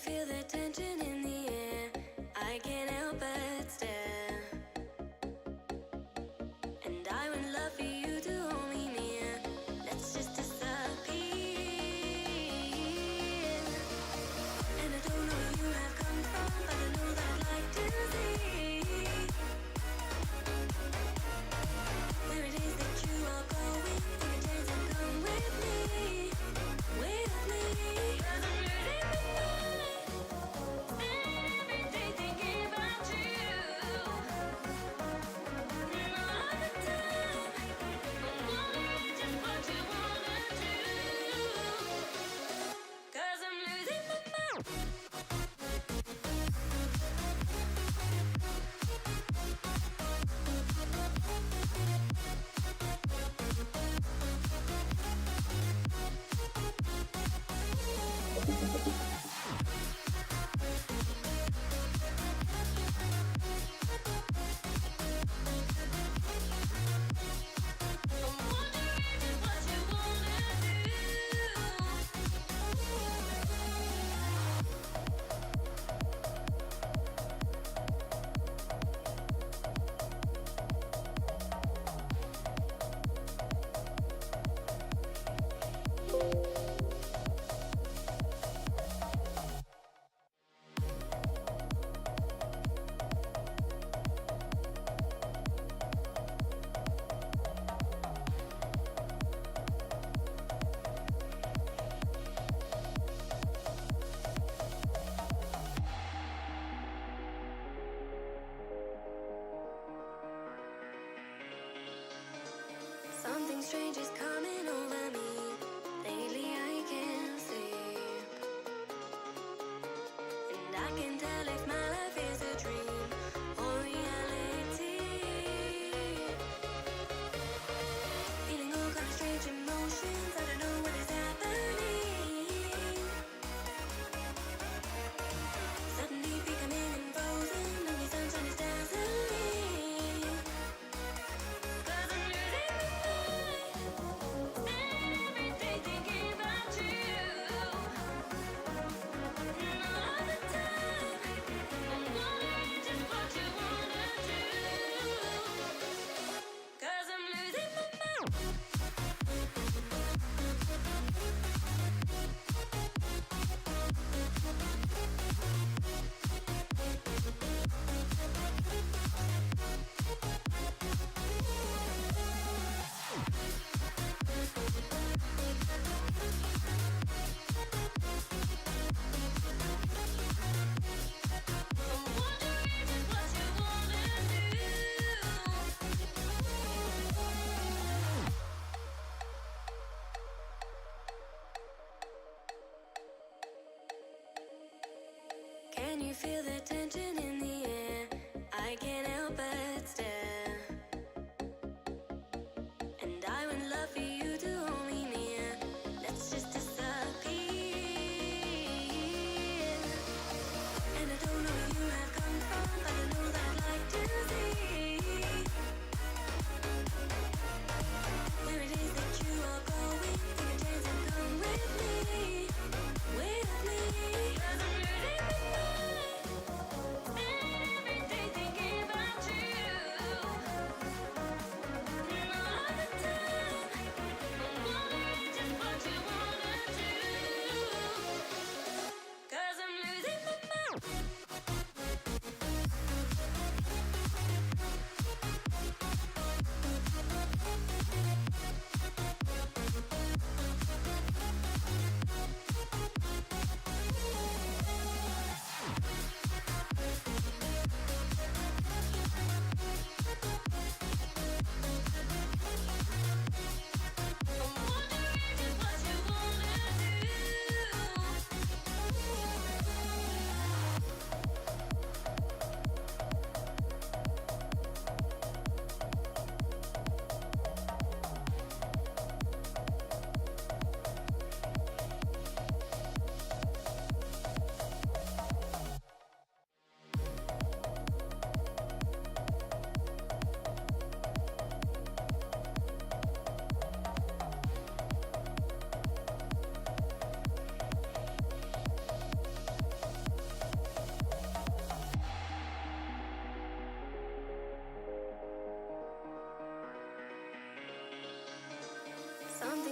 feel the tension in the air. I can't help but stare. And I would love for you to hold me near. Let's just disappear. And I don't know where you have come from, but I know that I'd like to see where it is that you are going. Take a chance and come with me, with me. 'Cause I'm losing my mind every day thinking about you. And all of the time I'm wondering just what you wanna do. 'Cause I'm losing my mind. I'm wondering just what you wanna do. Something strange is coming over me. Lately I can't sleep, and I can tell if my life is a dream or reality. Feeling all kind of strange emotions. I don't know what is happening. Suddenly becoming frozen, and the sunshine is dazzling. 'Cause I'm losing my mind every day thinking about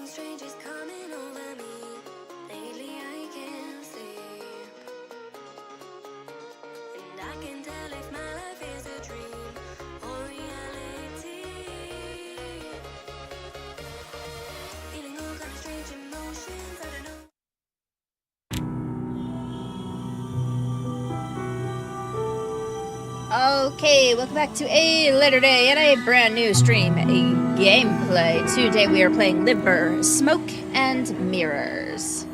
strangers coming over me. Lately I can't sleep, and I can tell if my life is a dream or reality. Feeling all kind of strange emotions, I don't know. Okay, welcome back to a later day and a brand new stream, a gameplay. Today we are playing LIVBER, Smoke and Mirrors.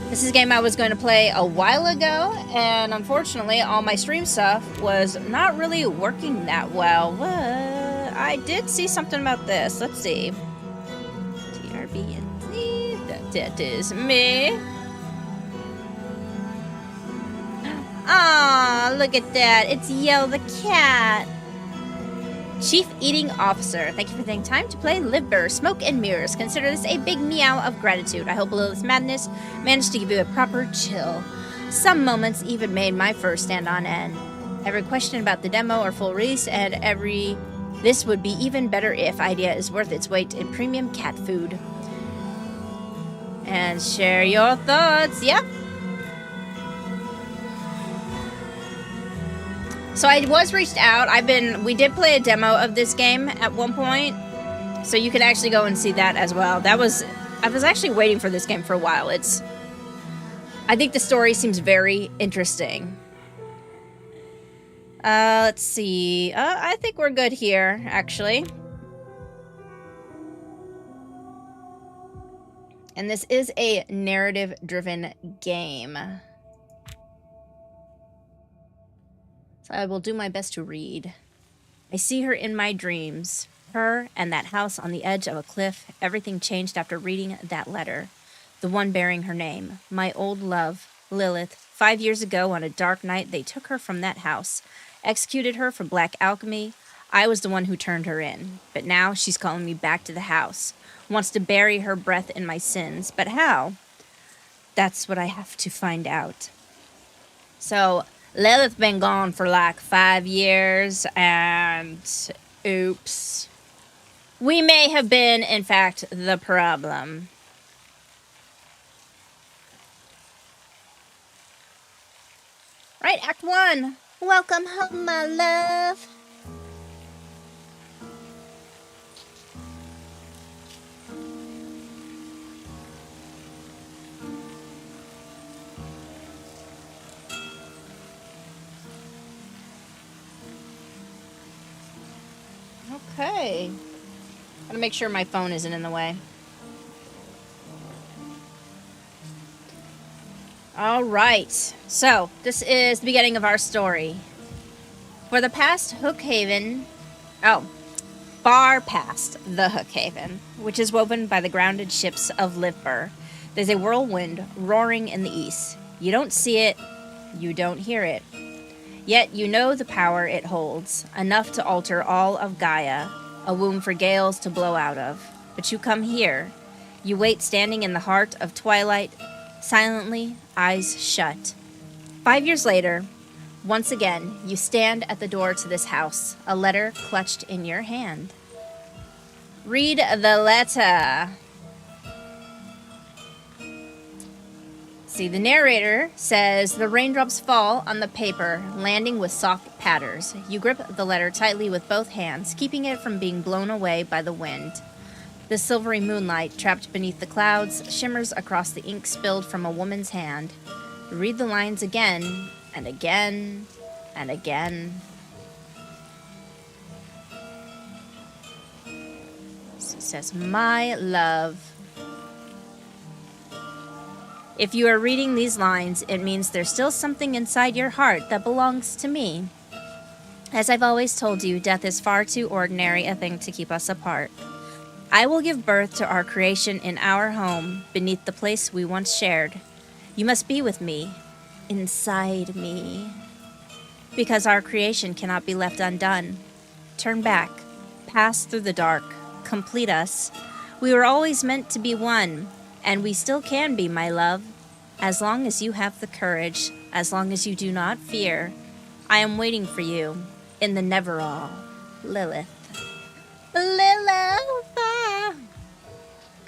This is a game I was going to play a while ago, and unfortunately all my stream stuff was not really working that well. I did see something about this. Let's see. TRBNZ, that is me. Aw, look at that. It's Yell the cat. Chief Eating Officer. Thank you for taking time to play LIVBER, Smoke and Mirrors. Consider this a big meow of gratitude. I hope below this madness managed to give you a proper chill. Some moments even made my fur stand on end. Every question about the demo or full release and every this would be even better if idea is worth its weight in premium cat food. And share your thoughts. Yep. So I was reached out. We did play a demo of this game at one point, so you can actually go and see that as well. I was actually waiting for this game for a while. I think the story seems very interesting. Let's see. I think we're good here, actually. And this is a narrative-driven game. I will do my best to read. I see her in my dreams. Her and that house on the edge of a cliff. Everything changed after reading that letter. The one bearing her name. My old love, Lilith. 5 years ago on a dark night, they took her from that house. Executed her for black alchemy. I was the one who turned her in. But now she's calling me back to the house. Wants to bury her breath in my sins. But how? That's what I have to find out. So Lilith's been gone for like 5 years, and oops. We may have been, in fact, the problem. Right, Act 1. Welcome home, my love. Okay. Gotta make sure my phone isn't in the way. Alright. So, this is the beginning of our story. For the past Hookhaven... far past the Hookhaven, which is woven by the grounded ships of LIVBER, there's a whirlwind roaring in the east. You don't see it. You don't hear it. Yet you know the power it holds, enough to alter all of Gaia, a womb for gales to blow out of. But you come here. You wait standing in the heart of twilight, silently, eyes shut. 5 years later, once again, you stand at the door to this house, a letter clutched in your hand. Read the letter. See, the narrator says the raindrops fall on the paper, landing with soft patters. You grip the letter tightly with both hands, keeping it from being blown away by the wind. The silvery moonlight, trapped beneath the clouds, shimmers across the ink spilled from a woman's hand. Read the lines again, and again, and again. So it says, my love. If you are reading these lines, it means there's still something inside your heart that belongs to me. As I've always told you, death is far too ordinary a thing to keep us apart. I will give birth to our creation in our home, beneath the place we once shared. You must be with me, inside me. Because our creation cannot be left undone. Turn back, pass through the dark, complete us. We were always meant to be one. And we still can be, my love, as long as you have the courage, as long as you do not fear. I am waiting for you in the Neverall, Lilith. Lilith!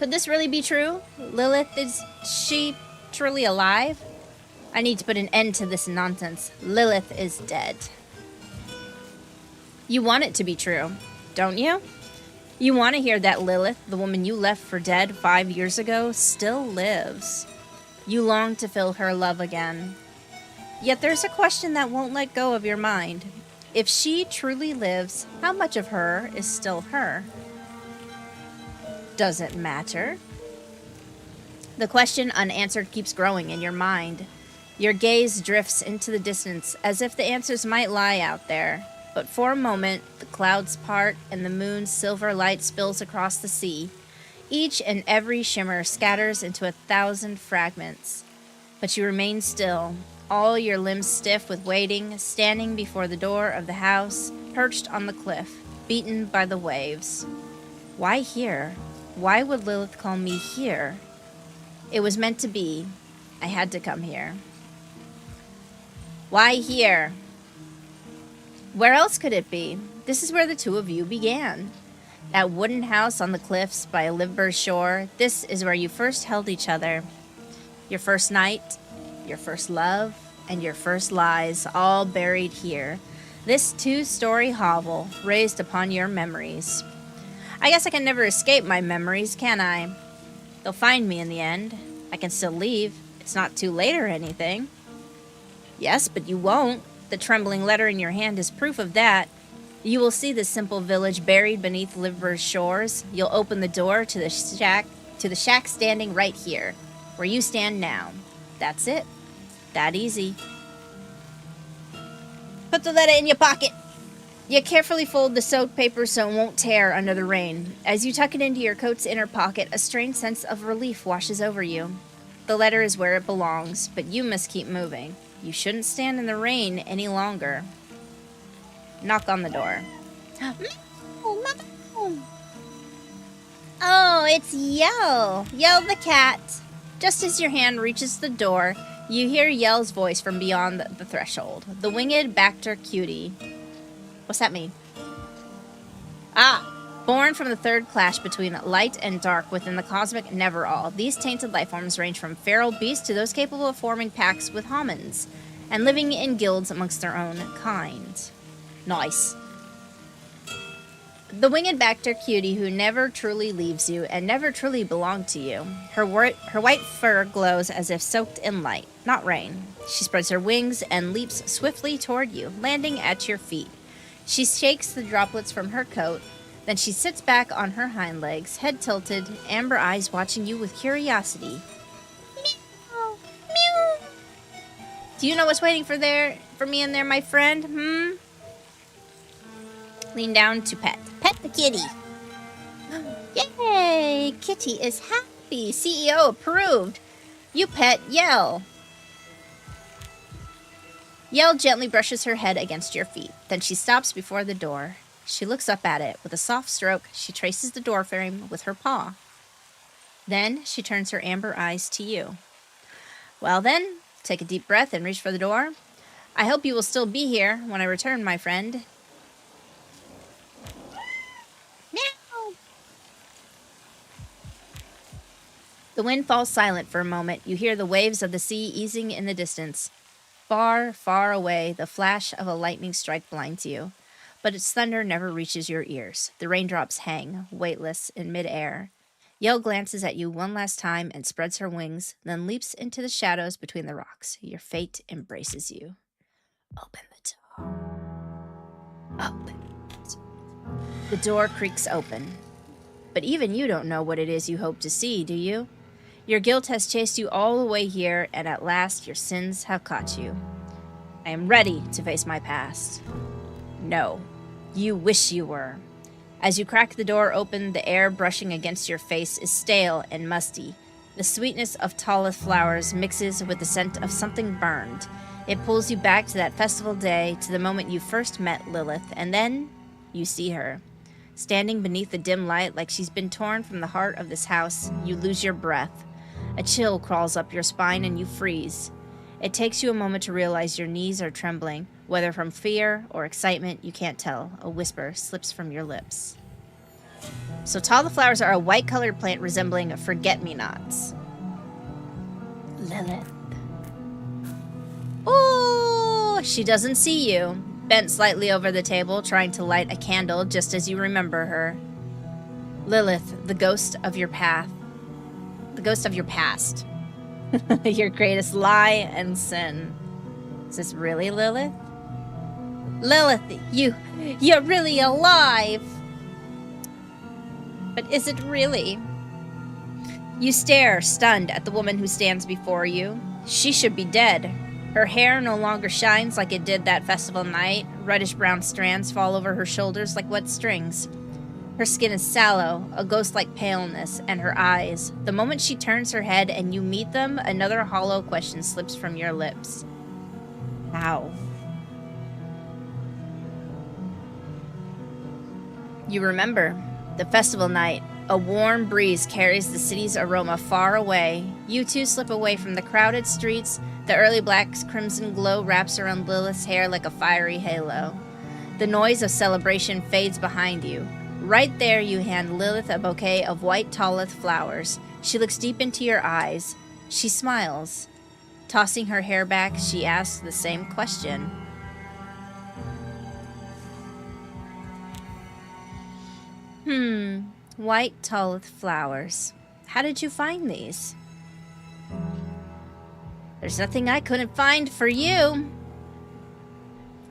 Could this really be true? Lilith, is she truly alive? I need to put an end to this nonsense. Lilith is dead. You want it to be true, don't you? You want to hear that Lilith, the woman you left for dead 5 years ago, still lives. You long to feel her love again. Yet there's a question that won't let go of your mind. If she truly lives, how much of her is still her? Does it matter? The question unanswered keeps growing in your mind. Your gaze drifts into the distance as if the answers might lie out there. But for a moment, the clouds part and the moon's silver light spills across the sea. Each and every shimmer scatters into 1,000 fragments. But you remain still, all your limbs stiff with waiting, standing before the door of the house, perched on the cliff, beaten by the waves. Why here? Why would Lilith call me here? It was meant to be. I had to come here. Why here? Where else could it be? This is where the two of you began. That wooden house on the cliffs by LIVBER shore, this is where you first held each other. Your first night, your first love, and your first lies, all buried here. This 2-story hovel, raised upon your memories. I guess I can never escape my memories, can I? They'll find me in the end. I can still leave. It's not too late or anything. Yes, but you won't. The trembling letter in your hand is proof of that. You will see this simple village buried beneath LIVBER's shores. You'll open the door to the shack standing right here, where you stand now. That's it. That easy. Put the letter in your pocket. You carefully fold the soaked paper so it won't tear under the rain. As you tuck it into your coat's inner pocket, a strange sense of relief washes over you. The letter is where it belongs, but you must keep moving. You shouldn't stand in the rain any longer. Knock on the door. Oh, it's Yell. Yell the cat. Just as your hand reaches the door, you hear Yell's voice from beyond the threshold. The winged Bacter cutie. What's that mean? Born from the third clash between light and dark within the cosmic Never-All, these tainted lifeforms range from feral beasts to those capable of forming packs with homins and living in guilds amongst their own kind. Nice. The winged Bacter cutie who never truly leaves you and never truly belonged to you. Her white fur glows as if soaked in light, not rain. She spreads her wings and leaps swiftly toward you, landing at your feet. She shakes the droplets from her coat. Then she sits back on her hind legs, head tilted, amber eyes watching you with curiosity. Meow, meow. Do you know what's waiting for me in there, my friend? Lean down to pet. Pet the kitty. Yay! Kitty is happy. CEO approved. You pet Yell. Yell gently brushes her head against your feet. Then she stops before the door. She looks up at it. With a soft stroke, she traces the door frame with her paw. Then she turns her amber eyes to you. Well then, take a deep breath and reach for the door. I hope you will still be here when I return, my friend. Meow. The wind falls silent for a moment. You hear the waves of the sea easing in the distance. Far, far away, the flash of a lightning strike blinds you. But its thunder never reaches your ears. The raindrops hang, weightless, in midair. Yell glances at you one last time and spreads her wings, then leaps into the shadows between the rocks. Your fate embraces you. Open the door. Open. The door creaks open. But even you don't know what it is you hope to see, do you? Your guilt has chased you all the way here, and at last your sins have caught you. I am ready to face my past. No. You wish you were. As you crack the door open, the air brushing against your face is stale and musty. The sweetness of talleth flowers mixes with the scent of something burned. It pulls you back to that festival day, to the moment you first met Lilith, and then you see her. Standing beneath the dim light like she's been torn from the heart of this house, you lose your breath. A chill crawls up your spine and you freeze. It takes you a moment to realize your knees are trembling. Whether from fear or excitement, you can't tell. A whisper slips from your lips. So tall the flowers are a white-colored plant resembling forget-me-nots. Lilith. Ooh, she doesn't see you. Bent slightly over the table, trying to light a candle just as you remember her. Lilith, the ghost of your path. The ghost of your past. Your greatest lie and sin. Is this really Lilith? Lilith, you're really alive! But is it really? You stare, stunned, at the woman who stands before you. She should be dead. Her hair no longer shines like it did that festival night. Reddish-brown strands fall over her shoulders like wet strings. Her skin is sallow, a ghost-like paleness, and her eyes. The moment she turns her head and you meet them, another hollow question slips from your lips. How? You remember. The festival night. A warm breeze carries the city's aroma far away. You two slip away from the crowded streets. The early black crimson glow wraps around Lilith's hair like a fiery halo. The noise of celebration fades behind you. Right there you hand Lilith a bouquet of white talleth flowers. She looks deep into your eyes. She smiles. Tossing her hair back, she asks the same question. White talleth flowers. How did you find these? There's nothing I couldn't find for you.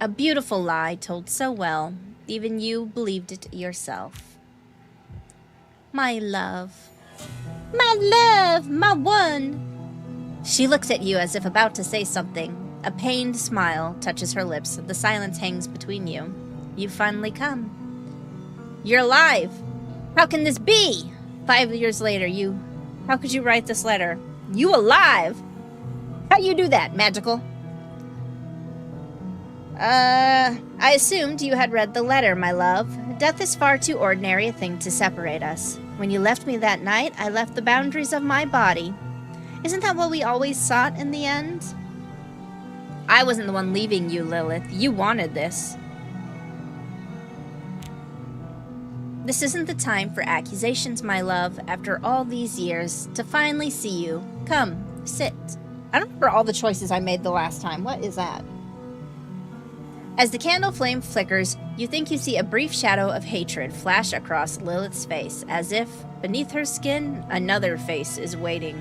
A beautiful lie told so well, even you believed it yourself. My love. My love, my one. She looks at you as if about to say something. A pained smile touches her lips. The silence hangs between you. You finally come. You're alive! How can this be? 5 years later, how could you write this letter? You alive? How you do that, magical? I assumed you had read the letter, my love. Death is far too ordinary a thing to separate us. When you left me that night, I left the boundaries of my body. Isn't that what we always sought in the end? I wasn't the one leaving you, Lilith. You wanted this. This isn't the time for accusations, my love. After all these years, to finally see you. Come, sit. I don't remember all the choices I made the last time. What is that? As the candle flame flickers, you think you see a brief shadow of hatred flash across Lilith's face, as if, beneath her skin, another face is waiting.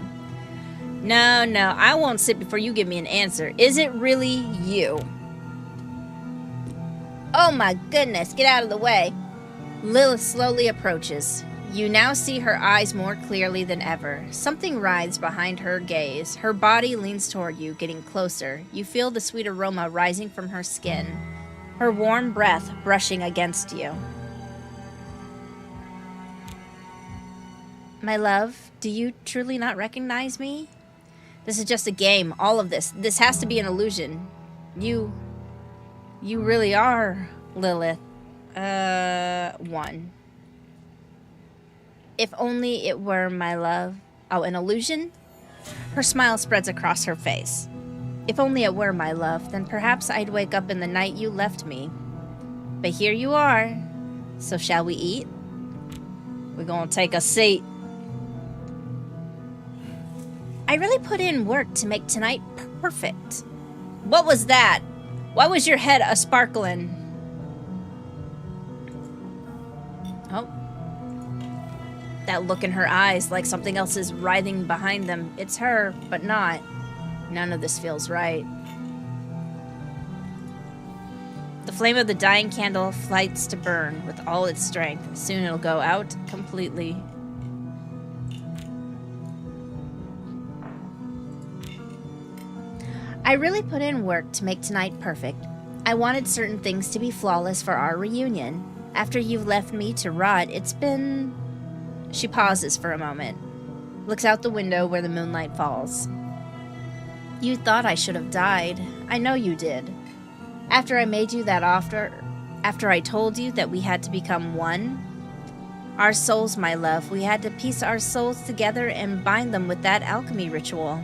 No, I won't sit before you give me an answer. Is it really you? Oh my goodness, get out of the way. Lilith slowly approaches. You now see her eyes more clearly than ever. Something writhes behind her gaze. Her body leans toward you, getting closer. You feel the sweet aroma rising from her skin, her warm breath brushing against you. My love, do you truly not recognize me? This is just a game, all of this. This has to be an illusion. You really are Lilith. One. If only it were, my love. Oh, an illusion? Her smile spreads across her face. If only it were, my love, then perhaps I'd wake up in the night you left me. But here you are. So shall we eat? We're gonna take a seat. I really put in work to make tonight perfect. What was that? Why was your head a-sparkling? Oh. That look in her eyes, like something else is writhing behind them. It's her, but not. None of this feels right. The flame of the dying candle fights to burn with all its strength. Soon it'll go out completely. I really put in work to make tonight perfect. I wanted certain things to be flawless for our reunion. After you've left me to rot, it's been... She pauses for a moment, looks out the window where the moonlight falls. You thought I should have died. I know you did. After I made you that offer, after I told you that we had to become one, our souls, my love, we had to piece our souls together and bind them with that alchemy ritual.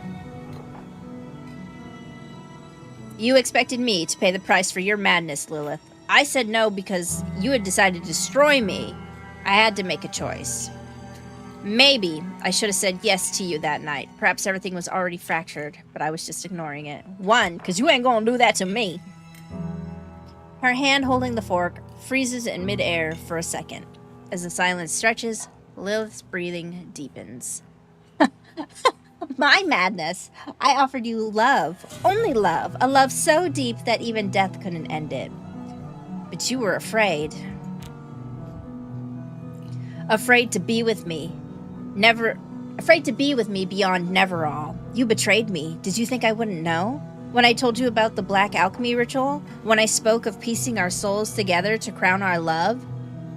You expected me to pay the price for your madness, Lilith. I said no because you had decided to destroy me. I had to make a choice. Maybe I should have said yes to you that night. Perhaps everything was already fractured, but I was just ignoring it. One, because you ain't gonna do that to me. Her hand holding the fork freezes in midair for a second. As the silence stretches, Lilith's breathing deepens. My madness. I offered you love. Only love. A love so deep that even death couldn't end it. But you were afraid. Afraid to be with me. Afraid to be with me beyond Neverall. You betrayed me. Did you think I wouldn't know? When I told you about the black alchemy ritual? When I spoke of piecing our souls together to crown our love?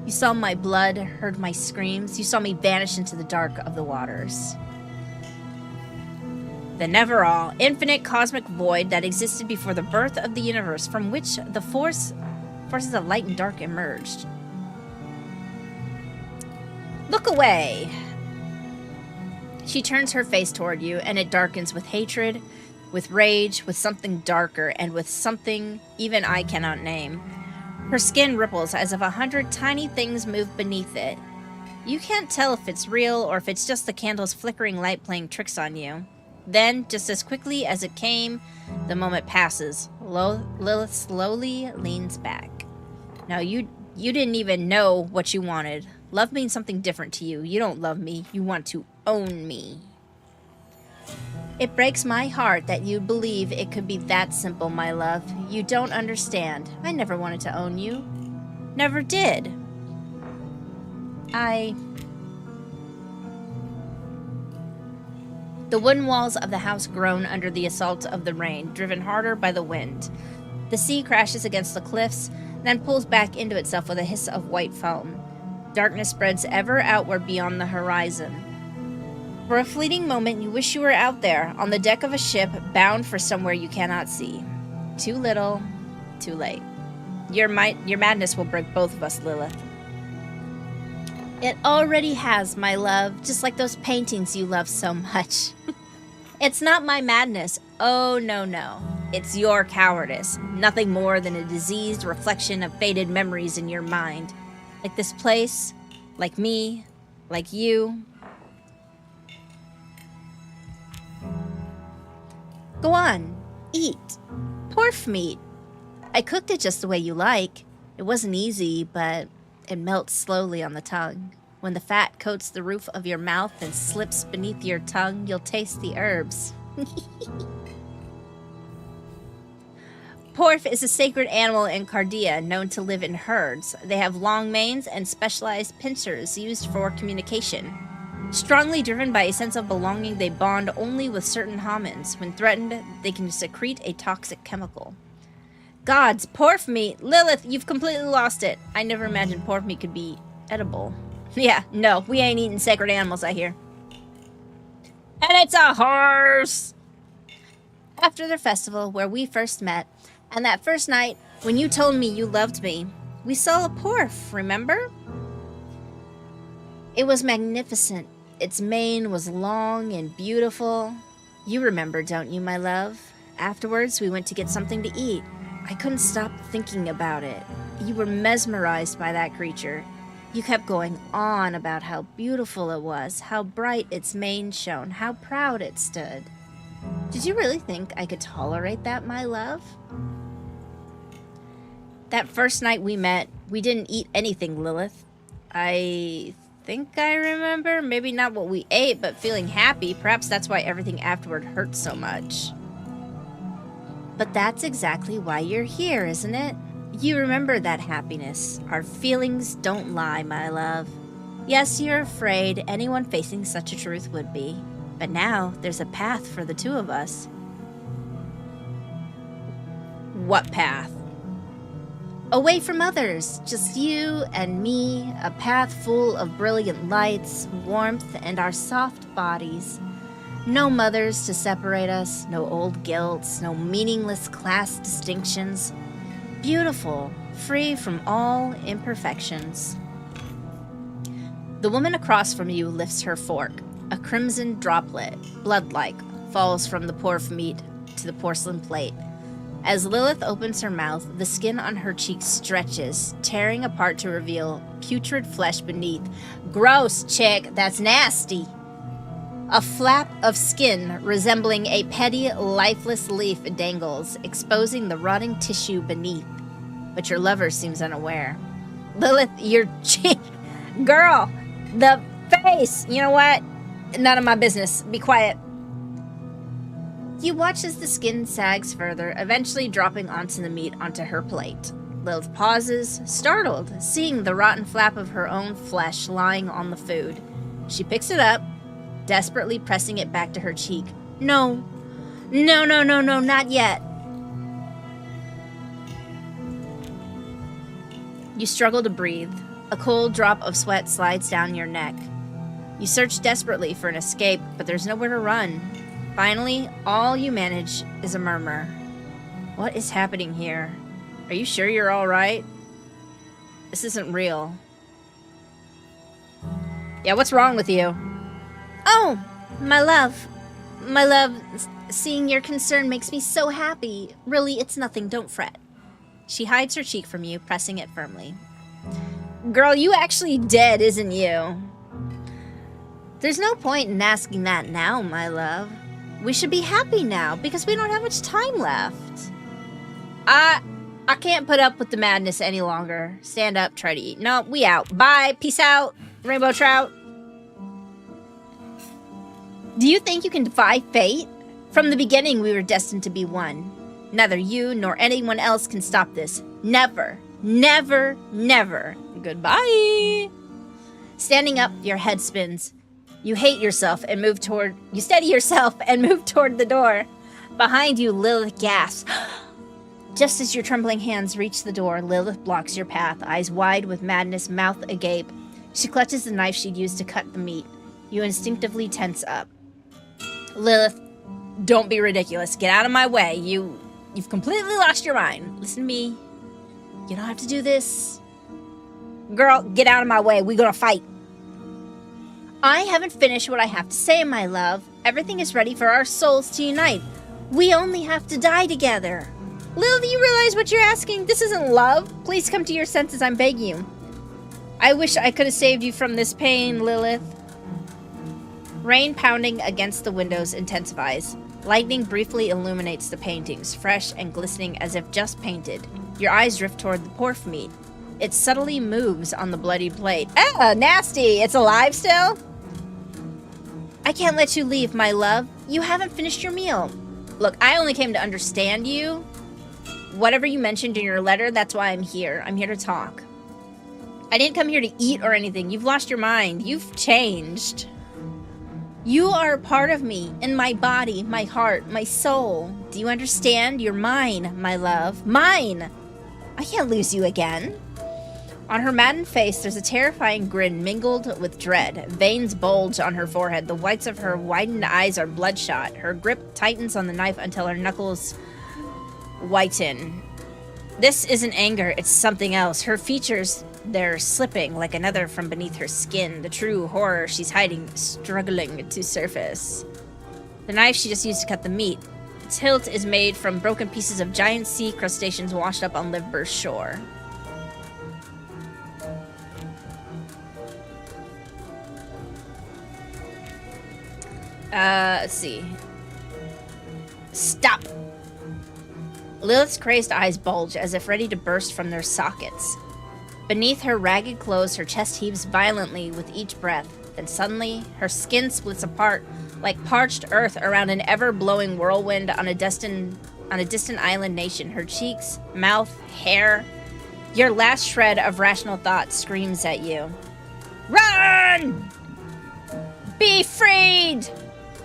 You saw my blood, heard my screams. You saw me vanish into the dark of the waters. The Neverall, infinite cosmic void that existed before the birth of the universe, from which the forces of light and dark emerged. Look away. She turns her face toward you, and it darkens with hatred, with rage, with something darker, and with something even I cannot name. Her skin ripples as if 100 tiny things move beneath it. You can't tell if it's real or if it's just the candle's flickering light playing tricks on you. Then, just as quickly as it came, the moment passes. Lilith slowly leans back. Now, you didn't even know what you wanted. Love means something different to you. You don't love me. You want to own me. It breaks my heart that you believe it could be that simple, my love. You don't understand. I never wanted to own you. Never did. The wooden walls of the house groan under the assault of the rain, driven harder by the wind. The sea crashes against the cliffs, then pulls back into itself with a hiss of white foam. Darkness spreads ever outward beyond the horizon. For a fleeting moment, you wish you were out there, on the deck of a ship, bound for somewhere you cannot see. Too little, too late. Your madness will break both of us, Lilith. It already has, my love, just like those paintings you love so much. It's not my madness. Oh, no, no. It's your cowardice. Nothing more than a diseased reflection of faded memories in your mind. Like this place, like me, like you. Go on, eat. Porf meat. I cooked it just the way you like. It wasn't easy, but it melts slowly on the tongue. When the fat coats the roof of your mouth and slips beneath your tongue, you'll taste the herbs. Porf is a sacred animal in Cardia, known to live in herds. They have long manes and specialized pincers used for communication. Strongly driven by a sense of belonging, they bond only with certain homins. When threatened, they can secrete a toxic chemical. Gods, porf meat! Lilith, you've completely lost it. I never imagined porf meat could be edible. Yeah, no, we ain't eating sacred animals, I hear. And it's a horse! After the festival where we first met, and that first night when you told me you loved me, we saw a porf, remember? It was magnificent. Its mane was long and beautiful. You remember, don't you, my love? Afterwards, we went to get something to eat. I couldn't stop thinking about it. You were mesmerized by that creature. You kept going on about how beautiful it was, how bright its mane shone, how proud it stood. Did you really think I could tolerate that, my love? That first night we met, we didn't eat anything, Lilith. I think I remember, maybe not what we ate, but feeling happy. Perhaps that's why everything afterward hurt so much. But that's exactly why you're here, isn't it? You remember that happiness. Our feelings don't lie, my love. Yes, you're afraid anyone facing such a truth would be. But now, there's a path for the two of us. What path? Away from others, just you and me, a path full of brilliant lights, warmth, and our soft bodies. No mothers to separate us, no old guilts, no meaningless class distinctions. Beautiful, free from all imperfections. The woman across from you lifts her fork. A crimson droplet, blood-like, falls from the porf meat to the porcelain plate. As Lilith opens her mouth, the skin on her cheek stretches, tearing apart to reveal putrid flesh beneath. Gross, chick. That's nasty. A flap of skin resembling a petty, lifeless leaf dangles, exposing the rotting tissue beneath. But your lover seems unaware. Lilith, your cheek. Girl, the face. You know what? None of my business. Be quiet. You watch as the skin sags further, eventually dropping onto the meat onto her plate. Lilith pauses, startled, seeing the rotten flap of her own flesh lying on the food. She picks it up, desperately pressing it back to her cheek. No. No, not yet. You struggle to breathe. A cold drop of sweat slides down your neck. You search desperately for an escape, but there's nowhere to run. Finally, all you manage is a murmur. What is happening here? Are you sure you're all right? This isn't real. Yeah, what's wrong with you? Oh, my love. My love, seeing your concern makes me so happy. Really, it's nothing, don't fret. She hides her cheek from you, pressing it firmly. Girl, you actually dead, isn't you? There's no point in asking that now, my love. We should be happy now, because we don't have much time left. I can't put up with the madness any longer. Stand up, try to eat. No, we out. Bye, peace out, rainbow trout. Do you think you can defy fate? From the beginning, we were destined to be one. Neither you nor anyone else can stop this. Never, never, never. Goodbye. Standing up, your head spins. You hate yourself and move toward... You steady yourself and move toward the door. Behind you, Lilith gasps. Just as your trembling hands reach the door, Lilith blocks your path, eyes wide with madness, mouth agape. She clutches the knife she'd used to cut the meat. You instinctively tense up. Lilith, don't be ridiculous. Get out of my way. You've completely lost your mind. Listen to me. You don't have to do this. Girl, get out of my way. We're gonna fight. I haven't finished what I have to say, my love. Everything is ready for our souls to unite. We only have to die together. Lilith, you realize what you're asking? This isn't love. Please come to your senses, I'm begging you. I wish I could have saved you from this pain, Lilith. Rain pounding against the windows intensifies. Lightning briefly illuminates the paintings, fresh and glistening as if just painted. Your eyes drift toward the pork meat. It subtly moves on the bloody plate. Ah, nasty! It's alive still? I can't let you leave, my love. You haven't finished your meal. Look, I only came to understand you. Whatever you mentioned in your letter, that's why I'm here. I'm here to talk. I didn't come here to eat or anything. You've lost your mind. You've changed. You are a part of me, in my body, my heart, my soul. Do you understand? You're mine, my love. Mine! I can't lose you again. On her maddened face, there's a terrifying grin mingled with dread. Veins bulge on her forehead. The whites of her widened eyes are bloodshot. Her grip tightens on the knife until her knuckles whiten. This isn't anger, it's something else. Her features, they're slipping like another from beneath her skin. The true horror she's hiding, struggling to surface. The knife she just used to cut the meat. Its hilt is made from broken pieces of giant sea crustaceans washed up on LIVBER's shore. Let's see. Stop! Lilith's crazed eyes bulge as if ready to burst from their sockets. Beneath her ragged clothes, her chest heaves violently with each breath. Then suddenly, her skin splits apart like parched earth around an ever-blowing whirlwind on a distant island nation. Her cheeks, mouth, hair. Your last shred of rational thought screams at you. Run! Be freed!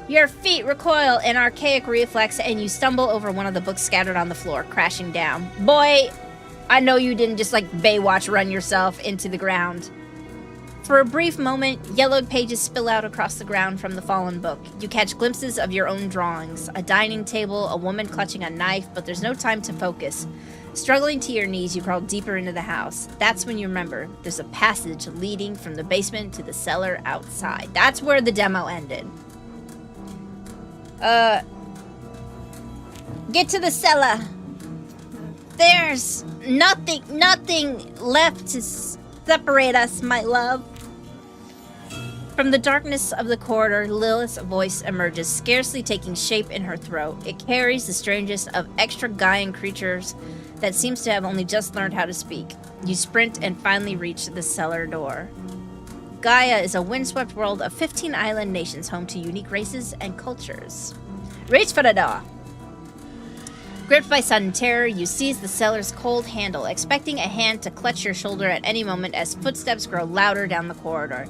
Your feet recoil in archaic reflex and you stumble over one of the books scattered on the floor, crashing down. Boy, I know you didn't just like Baywatch run yourself into the ground. For a brief moment, yellowed pages spill out across the ground from the fallen book. You catch glimpses of your own drawings, a dining table, a woman clutching a knife, but there's no time to focus. Struggling to your knees, you crawl deeper into the house. That's when you remember there's a passage leading from the basement to the cellar outside. That's where the demo ended. Get to the cellar. There's nothing left to separate us, my love. From the darkness of the corridor, Lilith's voice emerges, scarcely taking shape in her throat. It carries the strangest of extra-Gaian creatures that seems to have only just learned how to speak. You sprint and finally reach the cellar door. Gaia is a windswept world of 15 island nations home to unique races and cultures. Reach for the door. Gripped by sudden terror, you seize the cellar's cold handle, expecting a hand to clutch your shoulder at any moment as footsteps grow louder down the corridor.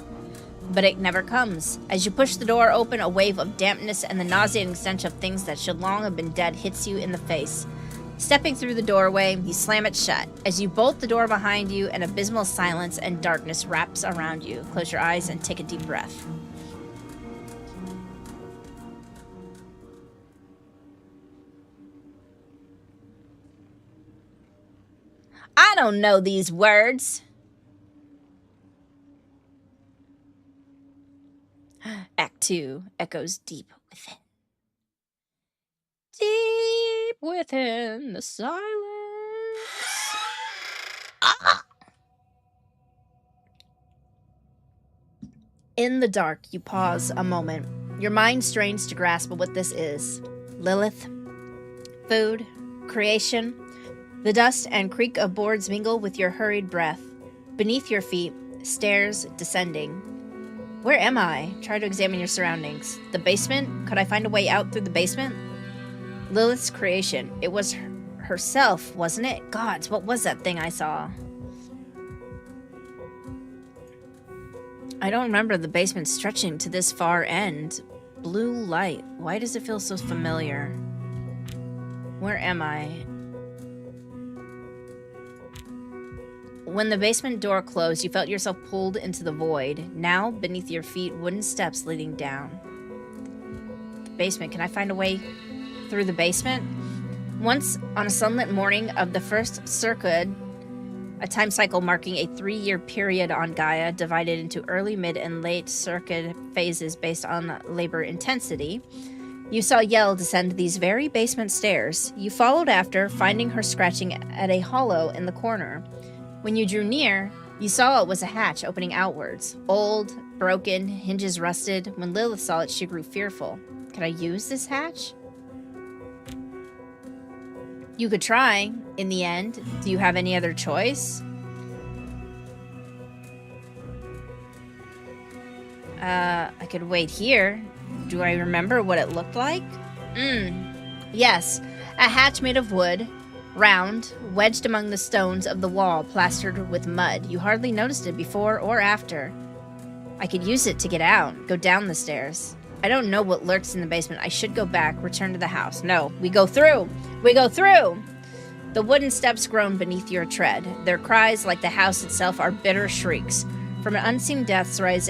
But it never comes. As you push the door open, a wave of dampness and the nauseating stench of things that should long have been dead hits you in the face. Stepping through the doorway, you slam it shut. As you bolt the door behind you, an abysmal silence and darkness wraps around you. Close your eyes and take a deep breath. I don't know these words. Act 2 echoes deep within. Deep within the silence. Ah! In the dark, you pause a moment. Your mind strains to grasp what this is. Lilith, food, creation. The dust and creak of boards mingle with your hurried breath. Beneath your feet, stairs descending. Where am I? Try to examine your surroundings. The basement? Could I find a way out through the basement? Lilith's creation. It was herself, wasn't it? Gods, what was that thing I saw? I don't remember the basement stretching to this far end. Blue light. Why does it feel so familiar? Where am I? When the basement door closed, you felt yourself pulled into the void. Now, beneath your feet, wooden steps leading down. The basement. Can I find a way through the basement? Once, on a sunlit morning of the first Circud, a time cycle marking a 3-year period on Gaia, divided into early, mid, and late Circud phases based on labor intensity, you saw Yell descend these very basement stairs. You followed after, finding her scratching at a hollow in the corner. When you drew near, you saw it was a hatch opening outwards. Old, broken, hinges rusted. When Lilith saw it, she grew fearful. Could I use this hatch? You could try, in the end. Do you have any other choice? I could wait here. Do I remember what it looked like? Yes, a hatch made of wood. Round, wedged among the stones of the wall, plastered with mud. You hardly noticed it before or after. I could use it to get out, go down the stairs. I don't know what lurks in the basement. I should go back, return to the house. No, we go through! We go through! The wooden steps groan beneath your tread. Their cries, like the house itself, are bitter shrieks. From an unseen depths rises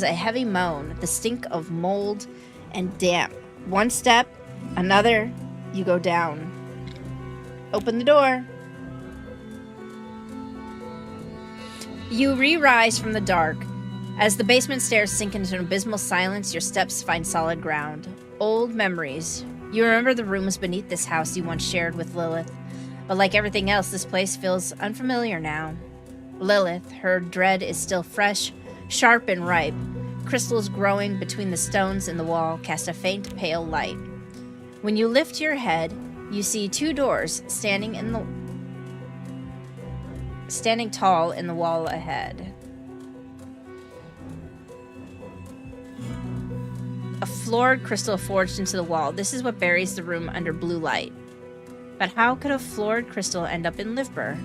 a heavy moan, the stink of mold and damp. One step, another, you go down. Open the door. You re-rise from the dark. As the basement stairs sink into an abysmal silence, your steps find solid ground. Old memories. You remember the rooms beneath this house you once shared with Lilith. But like everything else, this place feels unfamiliar now. Lilith, her dread is still fresh, sharp and ripe. Crystals growing between the stones in the wall cast a faint, pale light. When you lift your head, you see 2 doors standing tall in the wall ahead. A floored crystal forged into the wall. This is what buries the room under blue light. But how could a floored crystal end up in LIVBER?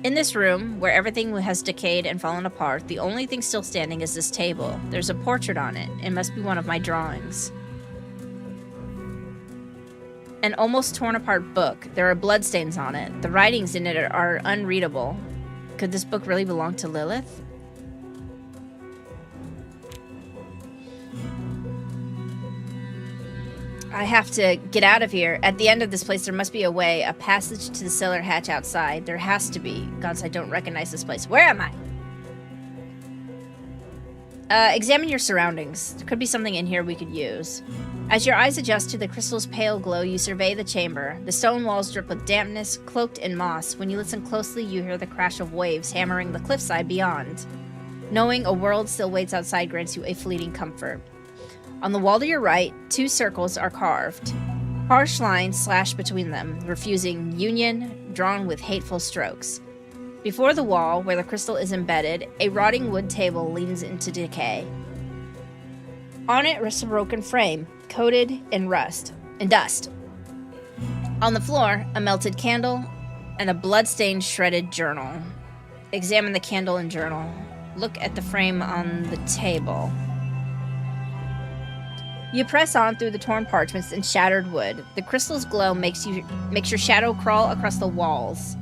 In this room, where everything has decayed and fallen apart, the only thing still standing is this table. There's a portrait on it. It must be one of my drawings. An almost torn apart book. There are bloodstains on it. The writings in it are unreadable. Could this book really belong to Lilith? I have to get out of here. At the end of this place, there must be a way, a passage to the cellar hatch outside. There has to be. Gods, I don't recognize this place. Where am I? Examine your surroundings. There could be something in here we could use. As your eyes adjust to the crystal's pale glow, you survey the chamber. The stone walls drip with dampness, cloaked in moss. When you listen closely, you hear the crash of waves hammering the cliffside beyond. Knowing a world still waits outside grants you a fleeting comfort. On the wall to your right, 2 circles are carved. Harsh lines slash between them, refusing union, drawn with hateful strokes. Before the wall, where the crystal is embedded, a rotting wood table leans into decay. On it rests a broken frame, coated in rust and dust. On the floor, a melted candle and a blood-stained shredded journal. Examine the candle and journal. Look at the frame on the table. You press on through the torn parchments and shattered wood. The crystal's glow makes your shadow crawl across the walls.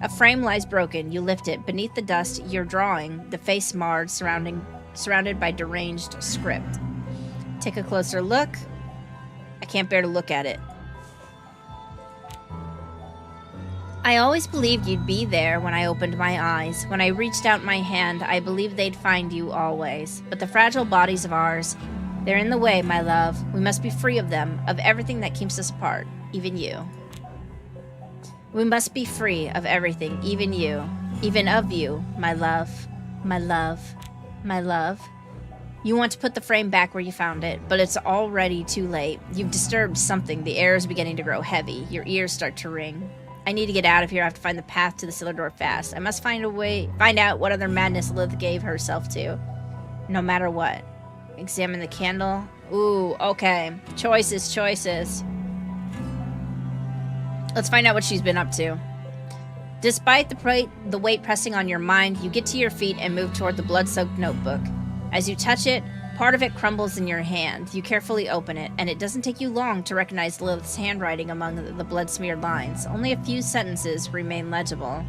A frame lies broken. You lift it. Beneath the dust, you're drawing, the face marred, surrounded by deranged script. Take a closer look. I can't bear to look at it. I always believed you'd be there when I opened my eyes. When I reached out my hand, I believed they'd find you always. But the fragile bodies of ours, they're in the way, my love. We must be free of them, of everything that keeps us apart, even you. We must be free of everything, even you. Even of you, my love. My love. My love. You want to put the frame back where you found it, but it's already too late. You've disturbed something. The air is beginning to grow heavy. Your ears start to ring. I need to get out of here. I have to find the path to the cellar door fast. I must find out what other madness Lilith gave herself to. No matter what. Examine the candle. Ooh, okay. Choices. Let's find out what she's been up to. Despite the weight pressing on your mind, you get to your feet and move toward the blood-soaked notebook. As you touch it, part of it crumbles in your hand. You carefully open it, and it doesn't take you long to recognize Lilith's handwriting among the blood-smeared lines. Only a few sentences remain legible.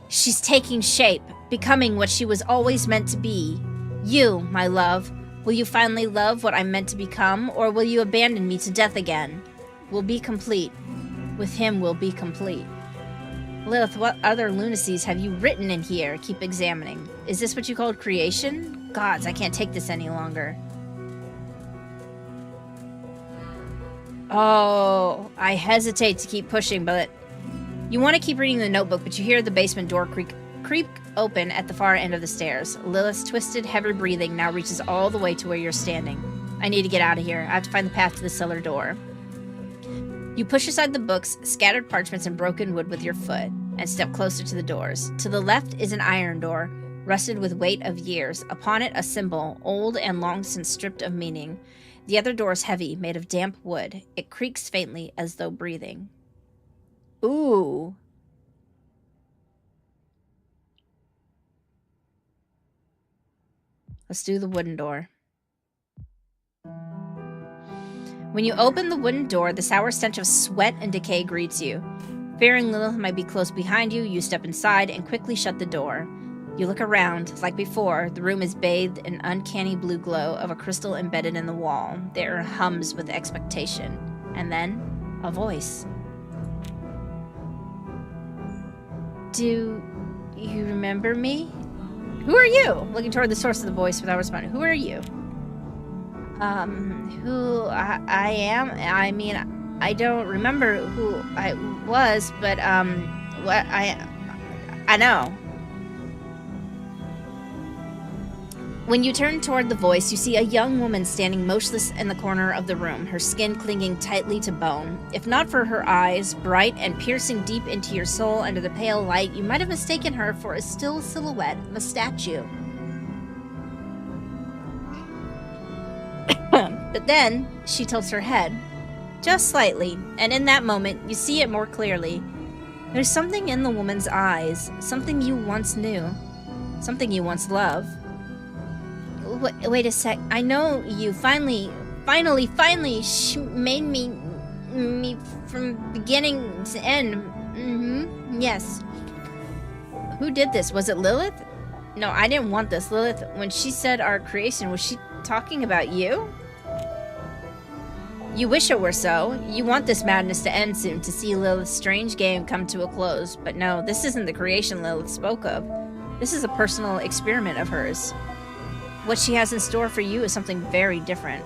She's taking shape, becoming what she was always meant to be. You, my love, will you finally love what I'm meant to become, or will you abandon me to death again? We'll be complete. With him, we'll be complete. Lilith, what other lunacies have you written in here? Keep examining. Is this what you called creation? Gods, I can't take this any longer. Oh, I hesitate to keep pushing, but... You want to keep reading the notebook, but you hear the basement door creak open at the far end of the stairs. Lilith's twisted, heavy breathing now reaches all the way to where you're standing. I need to get out of here. I have to find the path to the cellar door. You push aside the books, scattered parchments, and broken wood with your foot, and step closer to the doors. To the left is an iron door, rusted with weight of years. Upon it, a symbol, old and long since stripped of meaning. The other door is heavy, made of damp wood. It creaks faintly as though breathing. Ooh. Let's do the wooden door. When you open the wooden door, the sour stench of sweat and decay greets you. Fearing Lilith might be close behind you, you step inside and quickly shut the door. You look around. Like before, the room is bathed in uncanny blue glow of a crystal embedded in the wall. There hums with expectation. And then, a voice. Do you remember me? Who are you? Looking toward the source of the voice without responding. Who are you? Who I am? I mean, I don't remember who I was, but, what I know. When you turn toward the voice, you see a young woman standing motionless in the corner of the room, her skin clinging tightly to bone. If not for her eyes, bright and piercing deep into your soul under the pale light, you might have mistaken her for a still silhouette of a statue. But then, she tilts her head, just slightly, and in that moment, you see it more clearly. There's something in the woman's eyes, something you once knew, something you once loved. Wait a sec. I know you finally made me from beginning to end. Yes. Who did this? Was it Lilith? No, I didn't want this. Lilith, when she said our creation, was she talking about you? You wish it were so. You want this madness to end soon, to see Lilith's strange game come to a close. But no, this isn't the creation Lilith spoke of. This is a personal experiment of hers. What she has in store for you is something very different.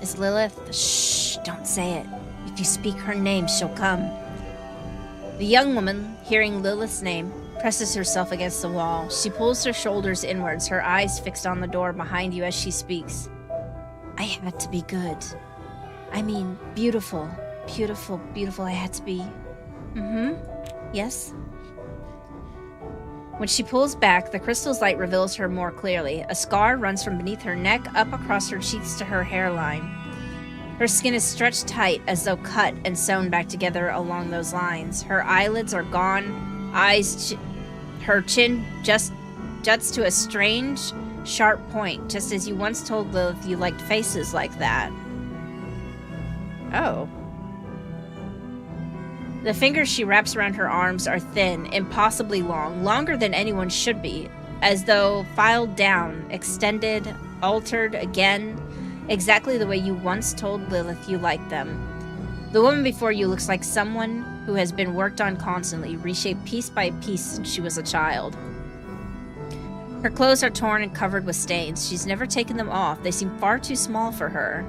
Is Lilith? Shh, don't say it. If you speak her name, she'll come. The young woman, hearing Lilith's name, presses herself against the wall. She pulls her shoulders inwards, her eyes fixed on the door behind you as she speaks. I had to be good. I mean, beautiful. Beautiful, beautiful. I had to be. Yes? When she pulls back, the crystal's light reveals her more clearly. A scar runs from beneath her neck up across her cheeks to her hairline. Her skin is stretched tight as though cut and sewn back together along those lines. Her eyelids are gone, her chin just juts to a strange, sharp point, just as you once told Lilith you liked faces like that. Oh. The fingers she wraps around her arms are thin, impossibly long, longer than anyone should be, as though filed down, extended, altered again, exactly the way you once told Lilith you liked them. The woman before you looks like someone who has been worked on constantly, reshaped piece by piece since she was a child. Her clothes are torn and covered with stains. She's never taken them off. They seem far too small for her.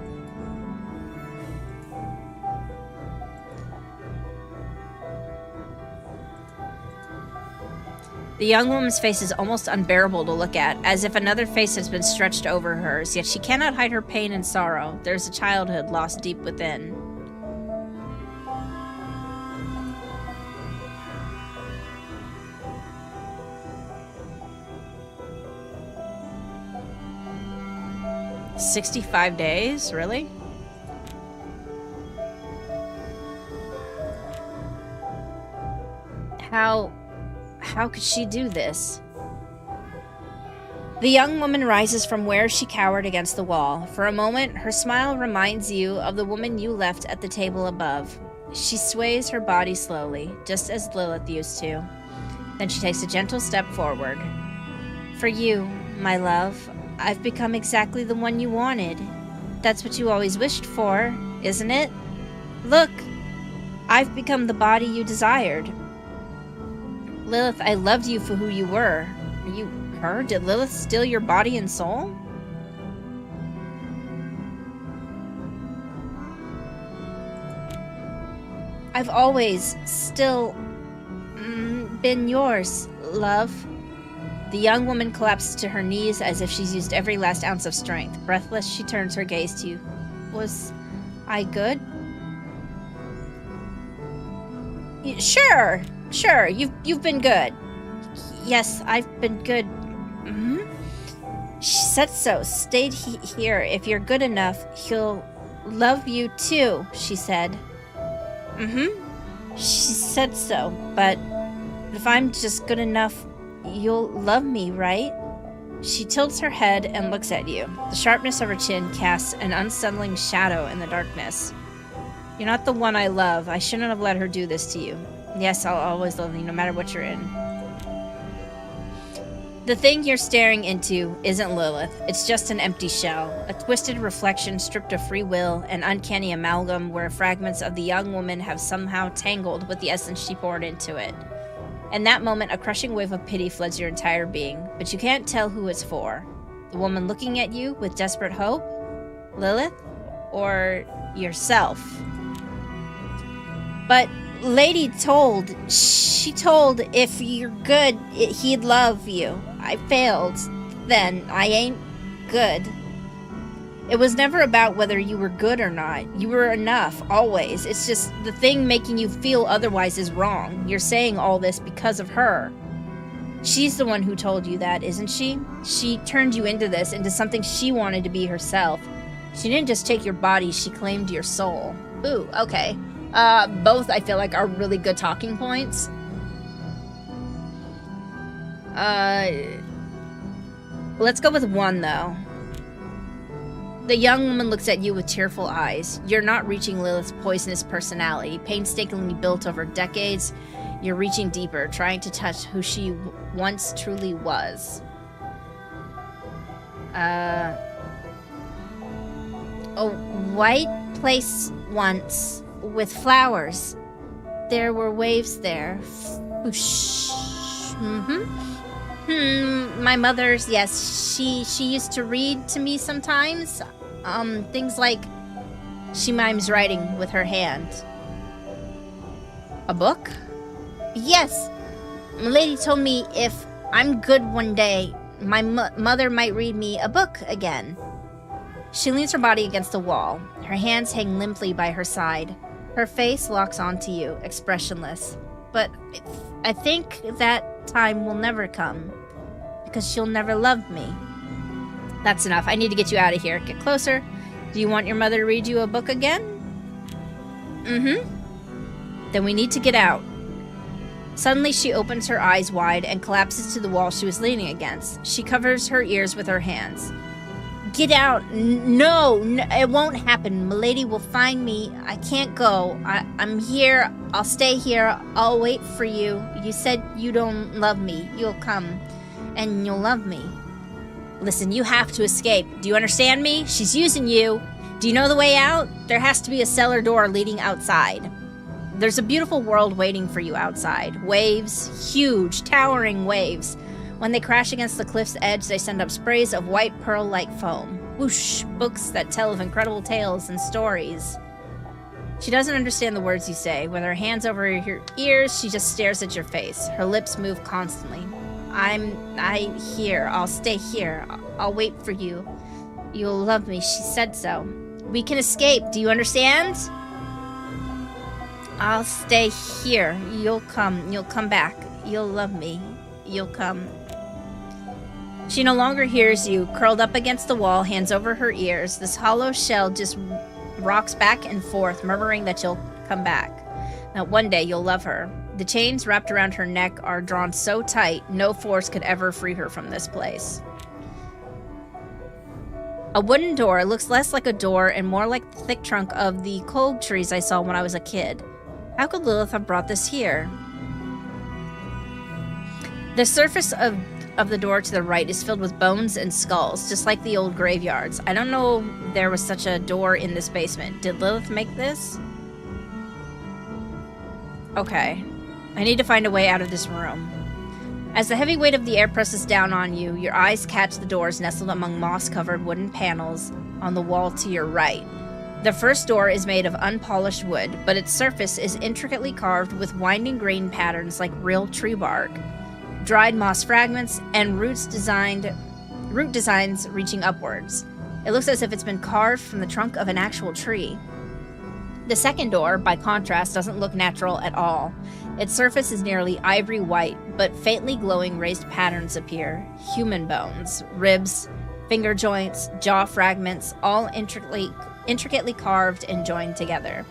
The young woman's face is almost unbearable to look at, as if another face has been stretched over hers, yet she cannot hide her pain and sorrow. There's a childhood lost deep within. "65 days? Really?" How could she do this? The young woman rises from where she cowered against the wall. For a moment, her smile reminds you of the woman you left at the table above. She sways her body slowly, just as Lilith used to. Then she takes a gentle step forward. For you, my love, I've become exactly the one you wanted. That's what you always wished for, isn't it? Look, I've become the body you desired. Lilith, I loved you for who you were. Are you her? Did Lilith steal your body and soul? I've always still been yours, love. The young woman collapses to her knees as if she's used every last ounce of strength. Breathless, she turns her gaze to you. Was I good? Sure, you've been good. Yes, I've been good. She said so. Stayed here. If you're good enough, he'll love you too, she said. She said so, but if I'm just good enough, you'll love me, right? She tilts her head and looks at you. The sharpness of her chin casts an unsettling shadow in the darkness. You're not the one I love. I shouldn't have let her do this to you. Yes, I'll always love you, no matter what you're in. The thing you're staring into isn't Lilith. It's just an empty shell. A twisted reflection stripped of free will, an uncanny amalgam where fragments of the young woman have somehow tangled with the essence she poured into it. In that moment, a crushing wave of pity floods your entire being, but you can't tell who it's for. The woman looking at you with desperate hope? Lilith? Or yourself? But Lady told, she told if you're good, he'd love you. I failed. Then I ain't good. It was never about whether you were good or not. You were enough, always. It's just the thing making you feel otherwise is wrong. You're saying all this because of her. She's the one who told you that, isn't she? She turned you into this, into something she wanted to be herself. She didn't just take your body, she claimed your soul. Ooh, okay. Both I feel like are really good talking points. Let's go with one, though. The young woman looks at you with tearful eyes. You're not reaching Lilith's poisonous personality, painstakingly built over decades. You're reaching deeper, trying to touch who she once truly was. A white place once, with flowers. There were waves there. Whoosh. My mother's, yes, she used to read to me sometimes. Things like she mimes writing with her hand. A book? Yes. Milady told me if I'm good one day, my mother might read me a book again. She leans her body against the wall. Her hands hang limply by her side. Her face locks onto you, expressionless. But I think that time will never come, because she'll never love me. That's enough. I need to get you out of here. Get closer. Do you want your mother to read you a book again? Mm-hmm. Then we need to get out. Suddenly, she opens her eyes wide and collapses to the wall she was leaning against. She covers her ears with her hands. Get out! No, it won't happen. Milady will find me. I can't go. I'm here. I'll stay here. I'll wait for you. You said you don't love me. You'll come, and you'll love me. Listen, you have to escape. Do you understand me? She's using you. Do you know the way out? There has to be a cellar door leading outside. There's a beautiful world waiting for you outside. Waves, huge, towering waves. When they crash against the cliff's edge, they send up sprays of white pearl-like foam. Whoosh, books that tell of incredible tales and stories. She doesn't understand the words you say. With her hands over her ears, she just stares at your face. Her lips move constantly. I'm here. I'll stay here. I'll wait for you. You'll love me. She said so. We can escape. Do you understand? I'll stay here. You'll come. You'll come back. You'll love me. You'll come. She no longer hears you, curled up against the wall, hands over her ears. This hollow shell just rocks back and forth, murmuring that you'll come back. That one day you'll love her. The chains wrapped around her neck are drawn so tight, no force could ever free her from this place. A wooden door looks less like a door and more like the thick trunk of the cold trees I saw when I was a kid. How could Lilith have brought this here? The surface of the door to the right is filled with bones and skulls, just like the old graveyards. I don't know there was such a door in this basement. Did Lilith make this? Okay. I need to find a way out of this room. As the heavy weight of the air presses down on you, your eyes catch the doors nestled among moss-covered wooden panels on the wall to your right. The first door is made of unpolished wood, but its surface is intricately carved with winding grain patterns like real tree bark, dried moss fragments, and root designs reaching upwards. It looks as if it's been carved from the trunk of an actual tree. The second door, by contrast, doesn't look natural at all. Its surface is nearly ivory white, but faintly glowing raised patterns appear. Human bones, ribs, finger joints, jaw fragments, all intricately carved and joined together.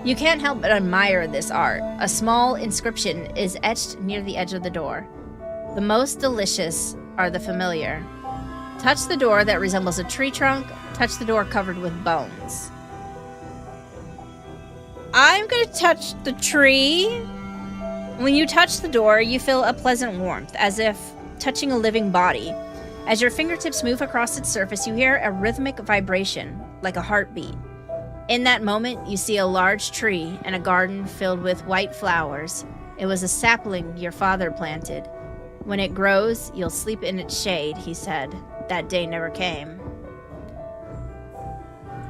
You can't help but admire this art. A small inscription is etched near the edge of the door. The most delicious are the familiar. Touch the door that resembles a tree trunk. Touch the door covered with bones. I'm gonna touch the tree. When you touch the door, you feel a pleasant warmth, as if touching a living body. As your fingertips move across its surface, you hear a rhythmic vibration, like a heartbeat. In that moment, you see a large tree and a garden filled with white flowers. It was a sapling your father planted. When it grows, you'll sleep in its shade, he said. That day never came.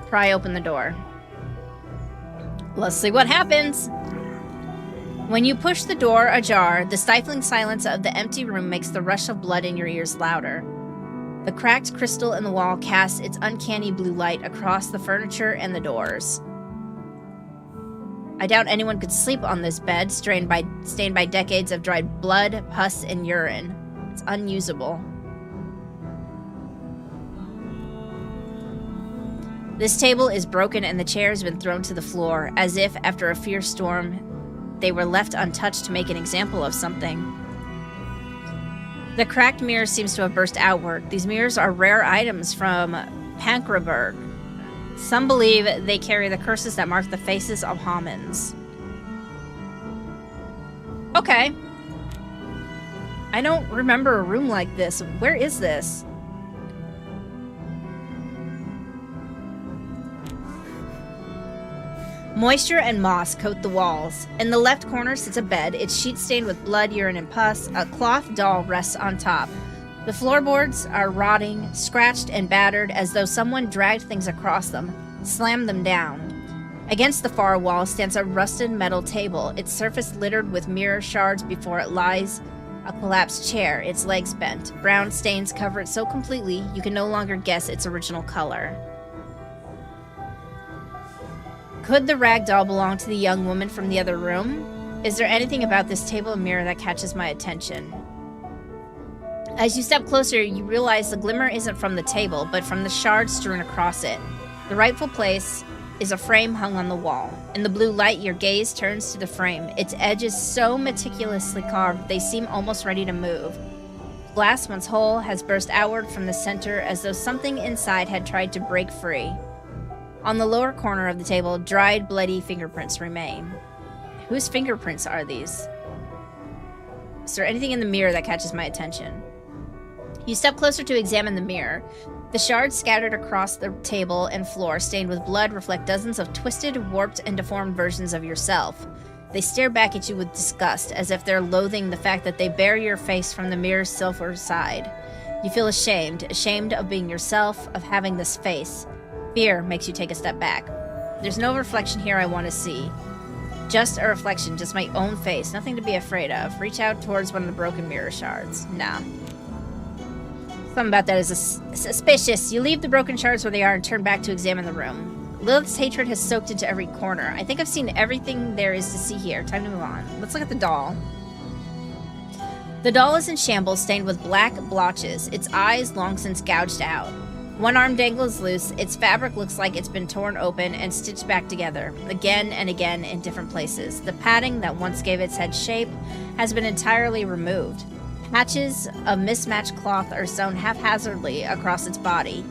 Pry open the door. Let's see what happens. When you push the door ajar, the stifling silence of the empty room makes the rush of blood in your ears louder. The cracked crystal in the wall casts its uncanny blue light across the furniture and the doors. I doubt anyone could sleep on this bed, stained by decades of dried blood, pus, and urine. It's unusable. This table is broken and the chair has been thrown to the floor, as if, after a fierce storm, they were left untouched to make an example of something. The cracked mirror seems to have burst outward. These mirrors are rare items from Pancraburg. Some believe they carry the curses that mark the faces of Hamans. Okay. I don't remember a room like this. Where is this? Moisture and moss coat the walls. In the left corner sits a bed, its sheets stained with blood, urine, and pus. A cloth doll rests on top. The floorboards are rotting, scratched, and battered as though someone dragged things across them, slammed them down. Against the far wall stands a rusted metal table, its surface littered with mirror shards. Before it lies a collapsed chair, its legs bent. Brown stains cover it so completely you can no longer guess its original color. Could the rag doll belong to the young woman from the other room? Is there anything about this table and mirror that catches my attention? As you step closer, you realize the glimmer isn't from the table, but from the shards strewn across it. The rightful place is a frame hung on the wall. In the blue light, your gaze turns to the frame. Its edges so meticulously carved, they seem almost ready to move. Glass, once whole, has burst outward from the center as though something inside had tried to break free. On the lower corner of the table, dried, bloody fingerprints remain. Whose fingerprints are these? Is there anything in the mirror that catches my attention? You step closer to examine the mirror. The shards scattered across the table and floor, stained with blood, reflect dozens of twisted, warped, and deformed versions of yourself. They stare back at you with disgust, as if they're loathing the fact that they bear your face from the mirror's silver side. You feel ashamed of being yourself, of having this face. Fear makes you take a step back. There's no reflection here I want to see. Just a reflection, just my own face, nothing to be afraid of. Reach out towards one of the broken mirror shards. Nah. Something about that is suspicious. You leave the broken shards where they are and turn back to examine the room. Lilith's hatred has soaked into every corner. I think I've seen everything there is to see here. Time to move on. Let's look at the doll. The doll is in shambles, stained with black blotches, its eyes long since gouged out. One arm dangles loose, its fabric looks like it's been torn open and stitched back together, again and again in different places. The padding that once gave its head shape has been entirely removed. Patches of mismatched cloth are sewn haphazardly across its body.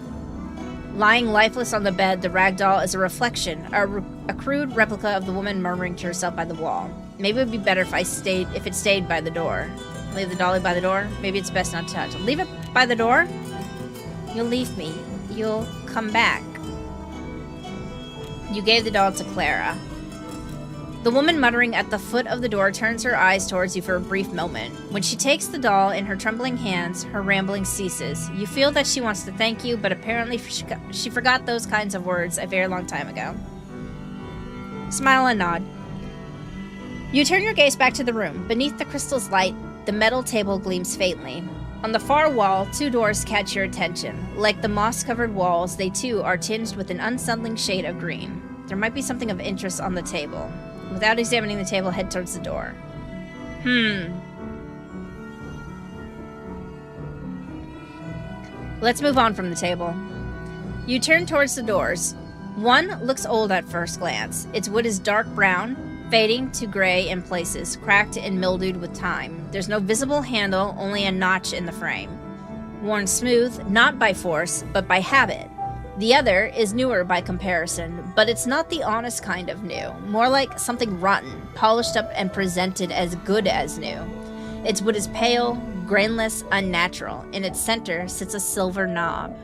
Lying lifeless on the bed, the rag doll is a reflection, a crude replica of the woman murmuring to herself by the wall. Maybe it would be better if it stayed by the door. Leave the dolly by the door? Maybe it's best not to touch. Leave it by the door? You'll leave me. You'll come back. You gave the doll to Clara. The woman muttering at the foot of the door turns her eyes towards you for a brief moment. When she takes the doll in her trembling hands, her rambling ceases. You feel that she wants to thank you, but apparently she forgot those kinds of words a very long time ago. Smile and nod. You turn your gaze back to the room. Beneath the crystal's light, the metal table gleams faintly. On the far wall, two doors catch your attention. Like the moss-covered walls, they too are tinged with an unsettling shade of green. There might be something of interest on the table. Without examining the table, head towards the door. Let's move on from the table. You turn towards the doors. One looks old at first glance. Its wood is dark brown, fading to gray in places, cracked and mildewed with time. There's no visible handle, only a notch in the frame. Worn smooth, not by force, but by habit. The other is newer by comparison, but it's not the honest kind of new. More like something rotten, polished up and presented as good as new. Its wood is pale, grainless, unnatural. In its center sits a silver knob.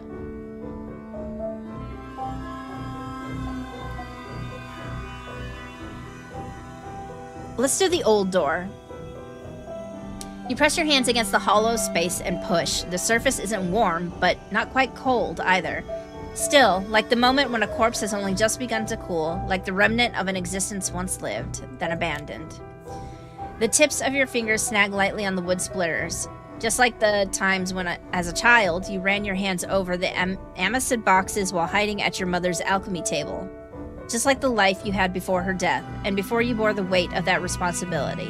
Let's do the old door. You press your hands against the hollow space and push. The surface isn't warm, but not quite cold either. Still, like the moment when a corpse has only just begun to cool, like the remnant of an existence once lived, then abandoned. The tips of your fingers snag lightly on the wood splitters, just like the times when, as a child, you ran your hands over the amacid boxes while hiding at your mother's alchemy table. Just like the life you had before her death, and before you bore the weight of that responsibility.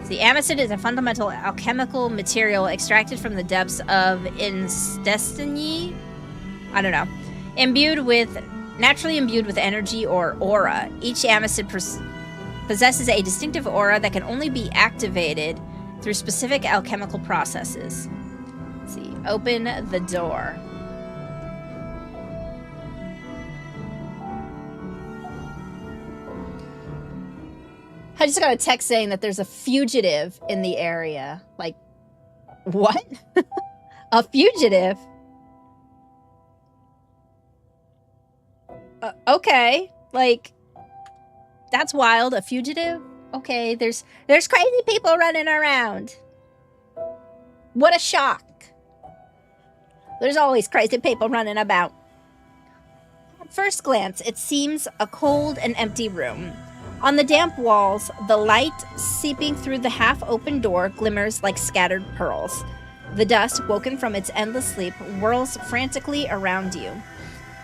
The amacid is a fundamental alchemical material extracted from the depths of Indestiny. I don't know. Naturally imbued with energy or aura. Each amacid possesses a distinctive aura that can only be activated through specific alchemical processes. Let's see. Open the door. I just got a text saying that there's a fugitive in the area. Like, what? A fugitive? Okay. Like, that's wild. A fugitive? Okay, there's crazy people running around. What a shock. There's always crazy people running about. At first glance, it seems a cold and empty room. On the damp walls, the light seeping through the half-open door glimmers like scattered pearls. The dust, woken from its endless sleep, whirls frantically around you.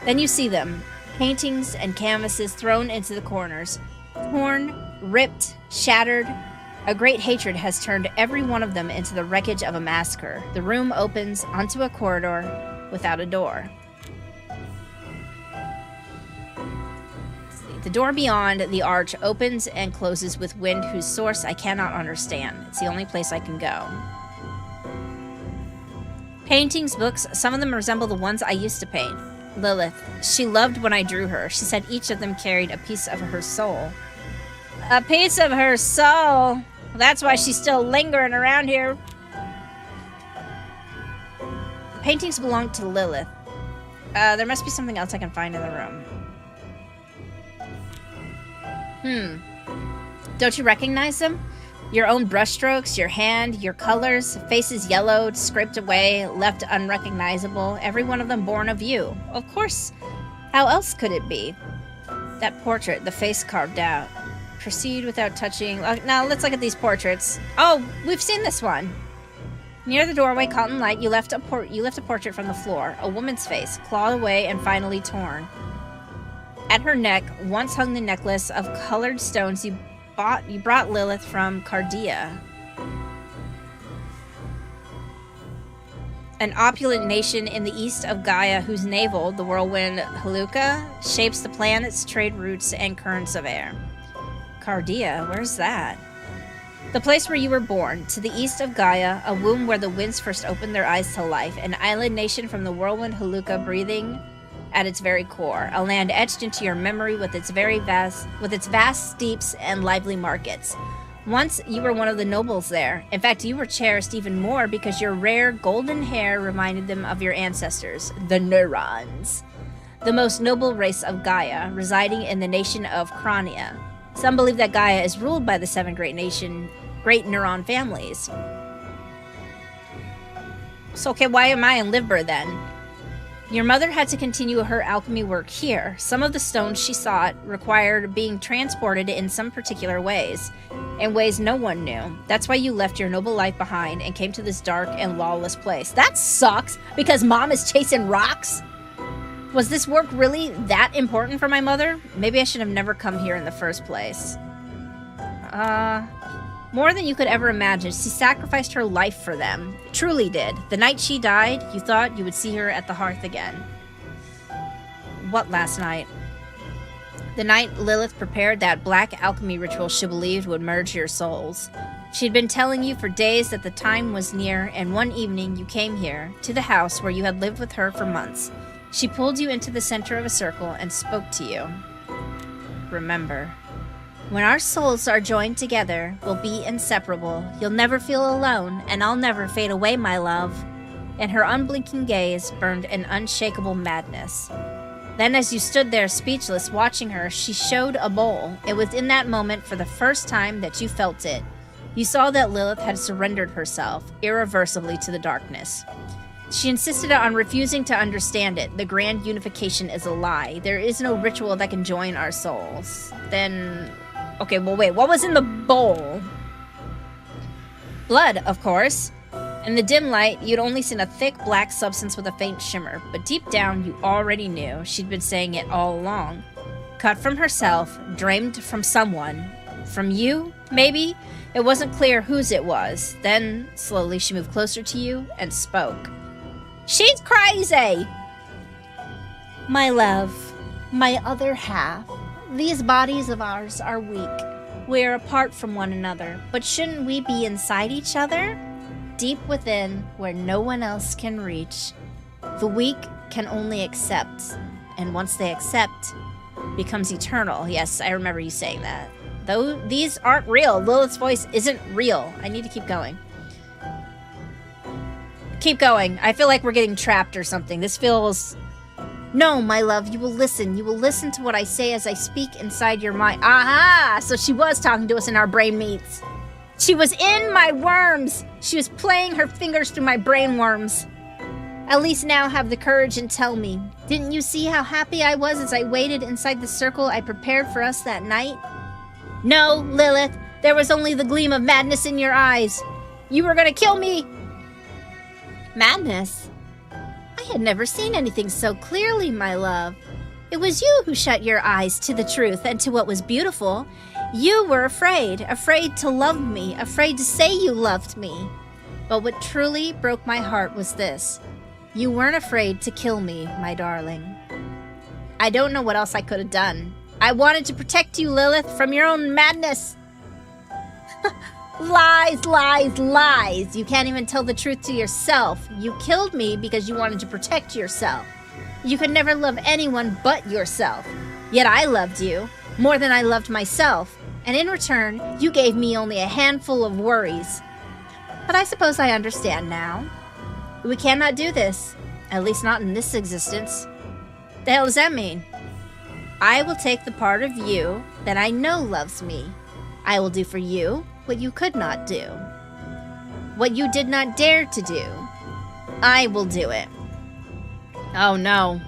Then you see them, paintings and canvases thrown into the corners. Torn, ripped, shattered. A great hatred has turned every one of them into the wreckage of a massacre. The room opens onto a corridor without a door. The door beyond the arch opens and closes with wind whose source I cannot understand. It's the only place I can go. Paintings, books, some of them resemble the ones I used to paint. Lilith, she loved when I drew her. She said each of them carried a piece of her soul. A piece of her soul? That's why she's still lingering around here. The paintings belong to Lilith. There must be something else I can find in the room. Don't you recognize them? Your own brushstrokes, your hand, your colors, faces yellowed, scraped away, left unrecognizable, every one of them born of you. Of course, how else could it be? That portrait, the face carved out. Proceed without touching. Now let's look at these portraits. Oh, we've seen this one. Near the doorway, caught in light, you left a portrait from the floor. A woman's face, clawed away and finally torn. At her neck, once hung the necklace of colored stones you brought Lilith from Cardia. An opulent nation in the east of Gaia whose navel, the whirlwind Haluka, shapes the planet's trade routes and currents of air. Cardia, where's that? The place where you were born, to the east of Gaia, a womb where the winds first opened their eyes to life, an island nation from the whirlwind Haluka breathing at its very core, a land etched into your memory with its vast steeps and lively markets. Once you were one of the nobles there. In fact, you were cherished even more because your rare golden hair reminded them of your ancestors, the Neurons, the most noble race of Gaia, residing in the nation of Crania. Some believe that Gaia is ruled by the 7 great Neuron families. So, okay, why am I in LIVBER then? Your mother had to continue her alchemy work here. Some of the stones she sought required being transported in some particular ways, in ways no one knew. That's why you left your noble life behind and came to this dark and lawless place. That sucks, because Mom is chasing rocks? Was this work really that important for my mother? Maybe I should have never come here in the first place. More than you could ever imagine, she sacrificed her life for them. Truly did. The night she died, you thought you would see her at the hearth again. What last night? The night Lilith prepared that black alchemy ritual she believed would merge your souls. She'd been telling you for days that the time was near, and one evening you came here, to the house where you had lived with her for months. She pulled you into the center of a circle and spoke to you. Remember. When our souls are joined together, we'll be inseparable. You'll never feel alone, and I'll never fade away, my love. In her unblinking gaze burned an unshakable madness. Then as you stood there speechless watching her, she showed a bowl. It was in that moment for the first time that you felt it. You saw that Lilith had surrendered herself, irreversibly to the darkness. She insisted on refusing to understand it. The grand unification is a lie. There is no ritual that can join our souls. Then... okay, well, wait, what was in the bowl? Blood, of course. In the dim light, you'd only seen a thick black substance with a faint shimmer, but deep down, you already knew. She'd been saying it all along. Cut from herself, drained from someone. From you, maybe? It wasn't clear whose it was. Then, slowly, she moved closer to you and spoke. She's crazy! My love, my other half. These bodies of ours are weak. We are apart from one another, but shouldn't we be inside each other? Deep within, where no one else can reach. The weak can only accept, and once they accept, becomes eternal. Yes, I remember you saying that. Though these aren't real. Lilith's voice isn't real. I need to keep going. Keep going. I feel like we're getting trapped or something. This feels No, my love, you will listen. You will listen to what I say as I speak inside your mind. Aha! So she was talking to us in our brain meets. She was in my worms. She was playing her fingers through my brain worms. At least now have the courage and tell me. Didn't you see how happy I was as I waited inside the circle I prepared for us that night? No, Lilith. There was only the gleam of madness in your eyes. You were gonna kill me. Madness? I had never seen anything so clearly, my love. It was you who shut your eyes to the truth and to what was beautiful. You were afraid to love me, afraid to say you loved me. But what truly broke my heart was this. You weren't afraid to kill me, my darling. I don't know what else I could have done. I wanted to protect you, Lilith, from your own madness. Lies, lies, lies. You can't even tell the truth to yourself. You killed me because you wanted to protect yourself. You could never love anyone but yourself. Yet I loved you, more than I loved myself. And in return, you gave me only a handful of worries. But I suppose I understand now. We cannot do this. At least not in this existence. The hell does that mean? I will take the part of you that I know loves me. I will do for you what you could not do. What you did not dare to do. I will do it. Oh no.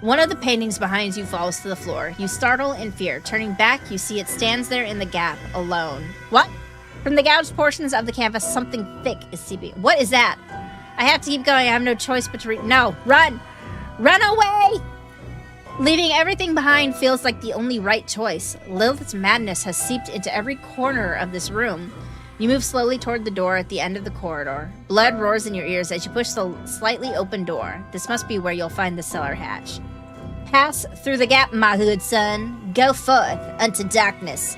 One of the paintings behind you falls to the floor. You startle in fear. Turning back, you see it stands there in the gap, alone. What? From the gouged portions of the canvas, something thick is seeping. What is that? I have to keep going. I have no choice but to No, run! Run away! Leaving everything behind feels like the only right choice. Lilith's madness has seeped into every corner of this room. You move slowly toward the door at the end of the corridor. Blood roars in your ears as you push the slightly open door. This must be where you'll find the cellar hatch. Pass through the gap, my good son. Go forth unto darkness.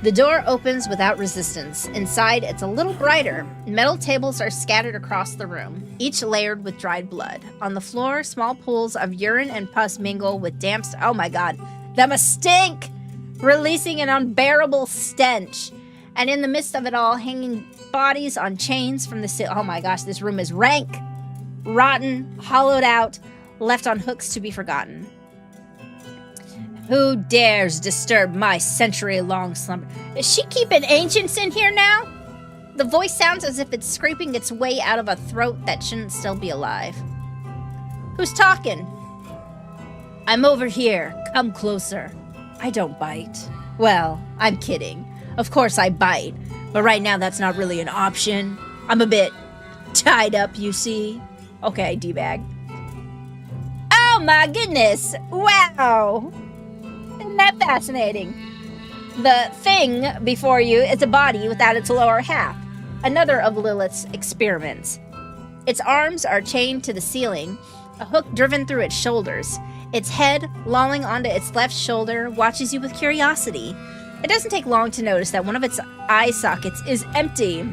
The door opens without resistance. Inside, it's a little brighter. Metal tables are scattered across the room, each layered with dried blood. On the floor, small pools of urine and pus mingle with damp... Oh my god. That must stink! Releasing an unbearable stench. And in the midst of it all, hanging bodies on chains from the ceiling. Oh my gosh, this room is rank, rotten, hollowed out, left on hooks to be forgotten. Who dares disturb my century-long slumber? Is she keeping ancients in here now? The voice sounds as if it's scraping its way out of a throat that shouldn't still be alive. Who's talking? I'm over here. Come closer. I don't bite. Well, I'm kidding. Of course I bite, but right now that's not really an option. I'm a bit tied up, you see. Okay, D-bag. Oh my goodness! Wow! Isn't that fascinating? The thing before you is a body without its lower half, another of Lilith's experiments. Its arms are chained to the ceiling, a hook driven through its shoulders. Its head, lolling onto its left shoulder, watches you with curiosity. It doesn't take long to notice that one of its eye sockets is empty.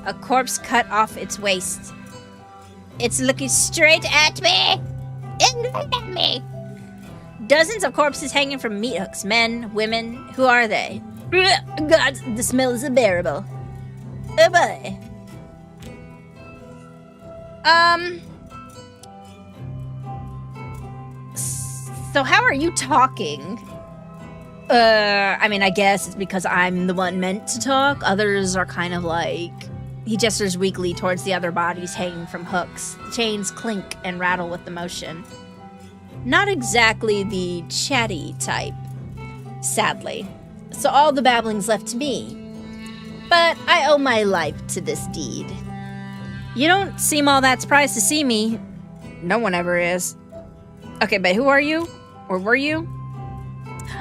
A corpse cut off its waist. It's looking straight at me! At me! Dozens of corpses hanging from meat hooks. Men, women. Who are they? God, the smell is unbearable. Oh boy. So how are you talking? I mean, I guess it's because I'm the one meant to talk. Others are kind of like... He gestures weakly towards the other bodies hanging from hooks. The chains clink and rattle with the motion. Not exactly the chatty type, sadly. So all the babbling's left to me. But I owe my life to this deed. You don't seem all that surprised to see me. No one ever is. Okay, but who are you? Or were you?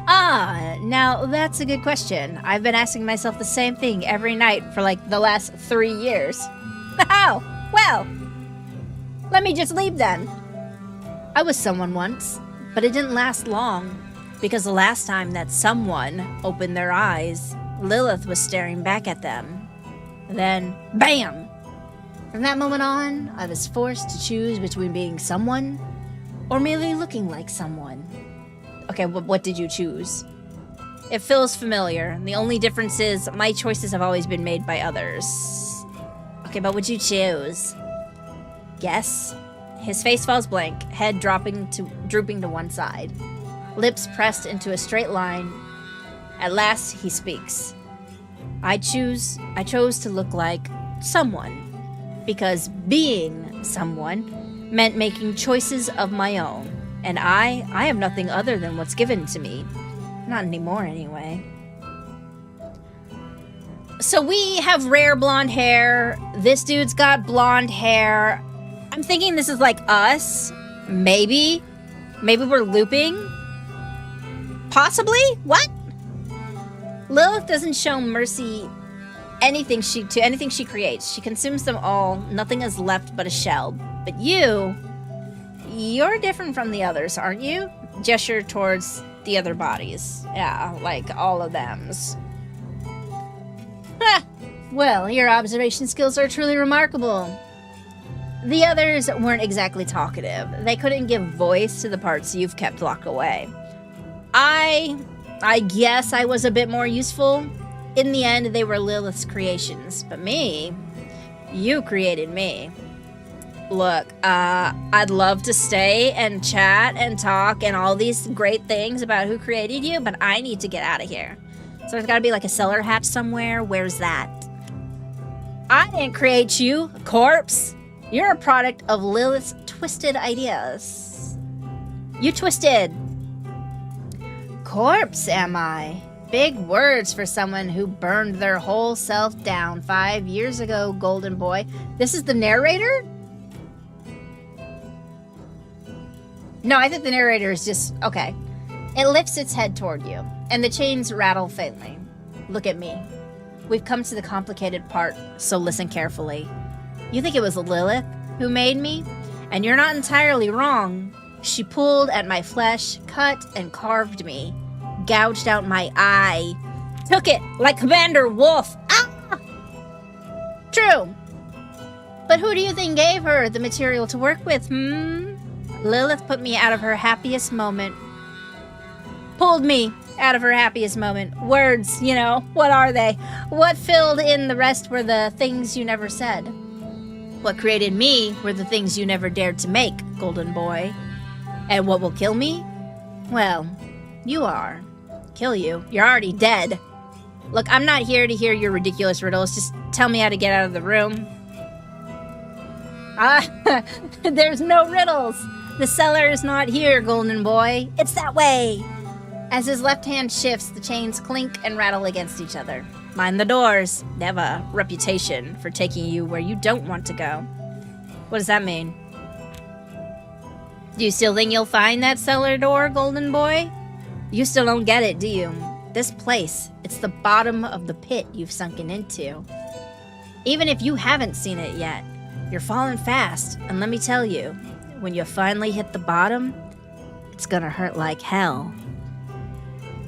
Ah, now that's a good question. I've been asking myself the same thing every night for like the last 3 years. Oh, well, let me just leave then. I was someone once, but it didn't last long, because the last time that someone opened their eyes, Lilith was staring back at them. Then, bam! From that moment on, I was forced to choose between being someone or merely looking like someone. Okay, what did you choose? It feels familiar. The only difference is my choices have always been made by others. Okay, but what'd you choose? guess? His face falls blank, head drooping to one side. Lips pressed into a straight line. At last, he speaks. I chose to look like someone, because being someone meant making choices of my own, and I am nothing other than what's given to me. Not anymore, anyway. So we have rare blonde hair. This dude's got blonde hair. I'm thinking this is like us. Maybe. Maybe we're looping. Possibly? What? Lilith doesn't show mercy anything she creates. She consumes them all. Nothing is left but a shell. But you're different from the others, aren't you? Gesture towards the other bodies. Yeah, like all of them's. Well, your observation skills are truly remarkable. The others weren't exactly talkative. They couldn't give voice to the parts you've kept locked away. I guess I was a bit more useful. In the end, they were Lilith's creations. But me, you created me. Look, I'd love to stay and chat and talk and all these great things about who created you, but I need to get out of here. So there's gotta be like a cellar hatch somewhere. Where's that? I didn't create you, corpse. You're a product of Lilith's twisted ideas. You twisted. Corpse, am I? Big words for someone who burned their whole self down 5 years ago, Golden Boy. This is the narrator? No, I think the narrator is just... Okay. It lifts its head toward you, and the chains rattle faintly. Look at me. We've come to the complicated part, so listen carefully. You think it was Lilith who made me? And you're not entirely wrong. She pulled at my flesh, cut and carved me, gouged out my eye, took it like Commander Wolf. Ah! True. But who do you think gave her the material to work with, Lilith put me out of her happiest moment. Pulled me out of her happiest moment. Words, what are they? What filled in the rest were the things you never said. What created me were the things you never dared to make, Golden Boy. And what will kill me? Well, you are. Kill you. You're already dead. Look, I'm not here to hear your ridiculous riddles. Just tell me how to get out of the room. There's no riddles. The cellar is not here, Golden Boy. It's that way. As his left hand shifts, the chains clink and rattle against each other. Mind the doors. They have a reputation for taking you where you don't want to go. What does that mean? Do you still think you'll find that cellar door, Golden Boy? You still don't get it, do you? This place, it's the bottom of the pit you've sunken into. Even if you haven't seen it yet, you're falling fast, and let me tell you, when you finally hit the bottom, it's gonna hurt like hell.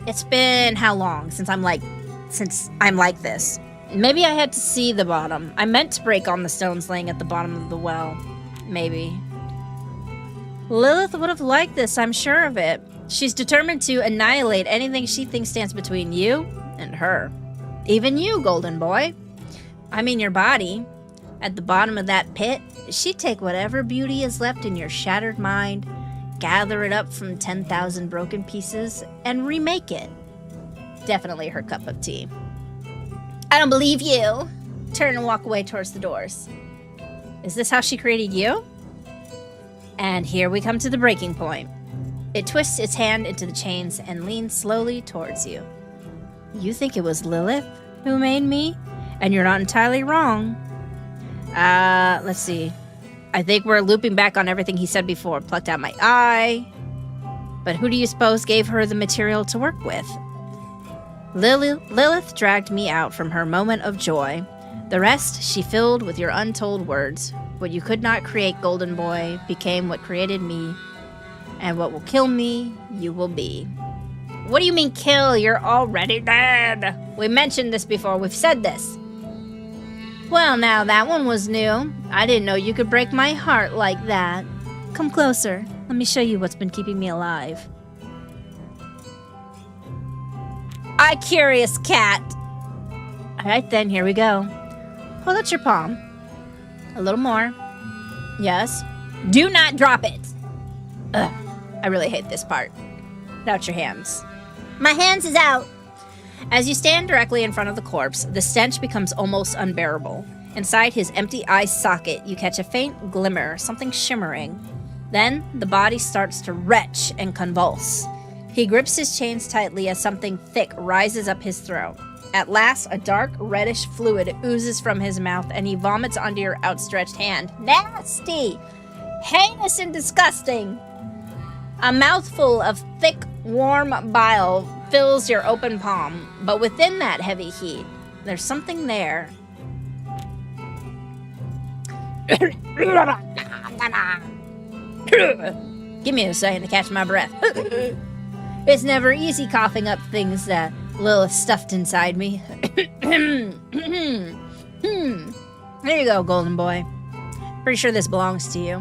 It's been how long since I'm like this? Maybe I had to see the bottom. I meant to break on the stones laying at the bottom of the well. Maybe. Lilith would have liked this, I'm sure of it. She's determined to annihilate anything she thinks stands between you and her. Even you, Golden Boy. I mean your body. At the bottom of that pit, she'd take whatever beauty is left in your shattered mind, gather it up from 10,000 broken pieces, and remake it. Definitely her cup of tea. I don't believe you. Turn and walk away towards the doors. Is this how she created you? And here we come to the breaking point. It twists its hand into the chains and leans slowly towards you. You think it was Lilith who made me? And you're not entirely wrong. Let's see. I think we're looping back on everything he said before. Plucked out my eye. But who do you suppose gave her the material to work with? Lilith dragged me out from her moment of joy. The rest she filled with your untold words. What you could not create, Golden Boy, became what created me. And what will kill me, you will be. What do you mean kill? You're already dead. We mentioned this before. We've said this. Well, now that one was new. I didn't know you could break my heart like that. Come closer. Let me show you what's been keeping me alive. I curious cat. All right then, here we go. Hold out your palm. A little more. Yes? Do not drop it! Ugh, I really hate this part. Put out your hands. My hands is out! As you stand directly in front of the corpse, the stench becomes almost unbearable. Inside his empty eye socket, you catch a faint glimmer, something shimmering. Then, the body starts to retch and convulse. He grips his chains tightly as something thick rises up his throat. At last, a dark, reddish fluid oozes from his mouth, and he vomits onto your outstretched hand. Nasty! Heinous and disgusting! A mouthful of thick, warm bile fills your open palm, but within that heavy heat, there's something there. Give me a second to catch my breath. It's never easy coughing up things that Lilith stuffed inside me. There you go, golden boy. Pretty sure this belongs to you.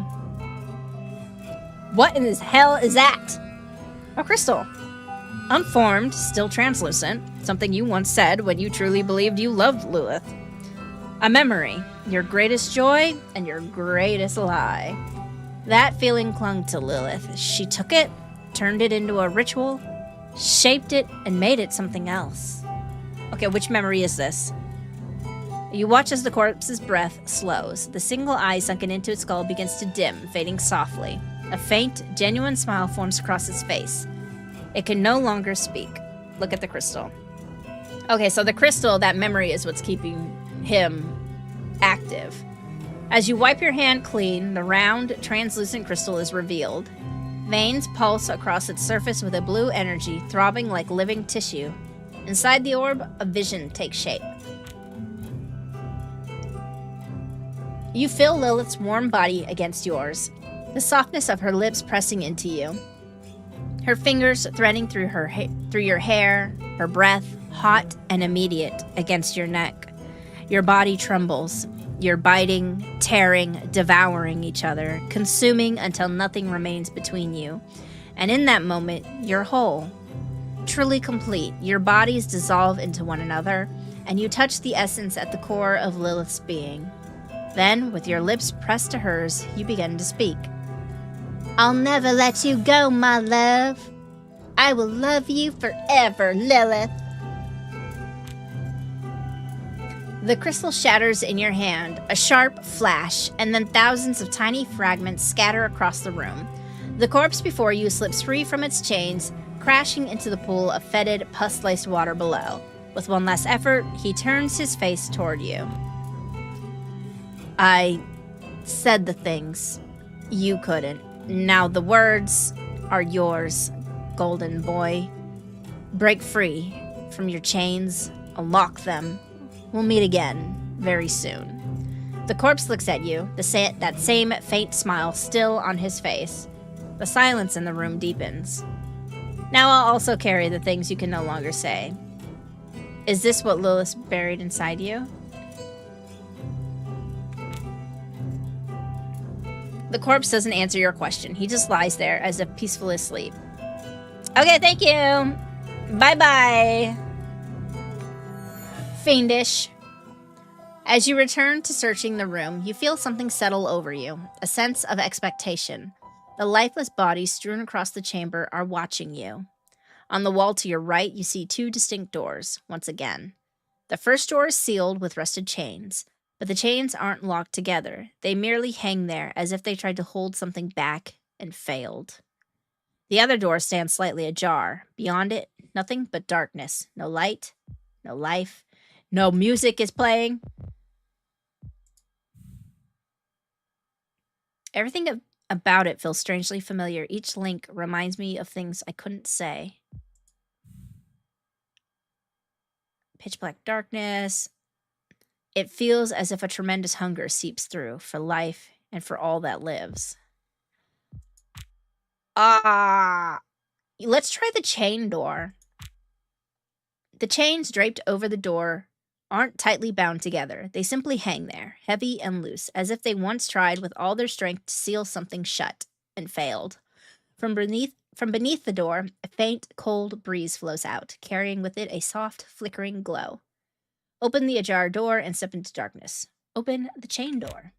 What in the hell is that? A crystal. Unformed, still translucent. Something you once said when you truly believed you loved Lilith. A memory. Your greatest joy and your greatest lie. That feeling clung to Lilith. She took it, turned it into a ritual, shaped it, and made it something else. Okay, which memory is this? You watch as the corpse's breath slows. The single eye sunken into its skull begins to dim, fading softly. A faint, genuine smile forms across its face. It can no longer speak. Look at the crystal. Okay, so the crystal, that memory, is what's keeping him active. As you wipe your hand clean, the round, translucent crystal is revealed. Veins pulse across its surface with a blue energy, throbbing like living tissue. Inside the orb, a vision takes shape. You feel Lilith's warm body against yours, the softness of her lips pressing into you. Her fingers threading through your hair, her breath, hot and immediate, against your neck. Your body trembles. You're biting, tearing, devouring each other, consuming until nothing remains between you. And in that moment, you're whole. Truly complete. Your bodies dissolve into one another, and you touch the essence at the core of Lilith's being. Then, with your lips pressed to hers, you begin to speak. I'll never let you go, my love. I will love you forever, Lilith. The crystal shatters in your hand, a sharp flash, and then thousands of tiny fragments scatter across the room. The corpse before you slips free from its chains, crashing into the pool of fetid, pus-laced water below. With one last effort, he turns his face toward you. I said the things. You couldn't. Now the words are yours, golden boy. Break free from your chains, unlock them. We'll meet again very soon. The corpse looks at you, that same faint smile still on his face. The silence in the room deepens. Now I'll also carry the things you can no longer say. Is this what Lilith buried inside you? The corpse doesn't answer your question. He just lies there as if peacefully asleep. Okay, thank you. Bye-bye. Fiendish. As you return to searching the room, you feel something settle over you, a sense of expectation. The lifeless bodies strewn across the chamber are watching you. On the wall to your right, you see two distinct doors, once again. The first door is sealed with rusted chains, but the chains aren't locked together. They merely hang there as if they tried to hold something back and failed. The other door stands slightly ajar. Beyond it, nothing but darkness. No light, no life. No music is playing. Everything about it feels strangely familiar. Each link reminds me of things I couldn't say. Pitch black darkness. It feels as if a tremendous hunger seeps through for life and for all that lives. Let's try the chain door. The chains draped over the door aren't tightly bound together. They simply hang there, heavy and loose, as if they once tried with all their strength to seal something shut and failed. From beneath the door, a faint, cold breeze flows out, carrying with it a soft, flickering glow. Open the ajar door and step into darkness. Open the chain door.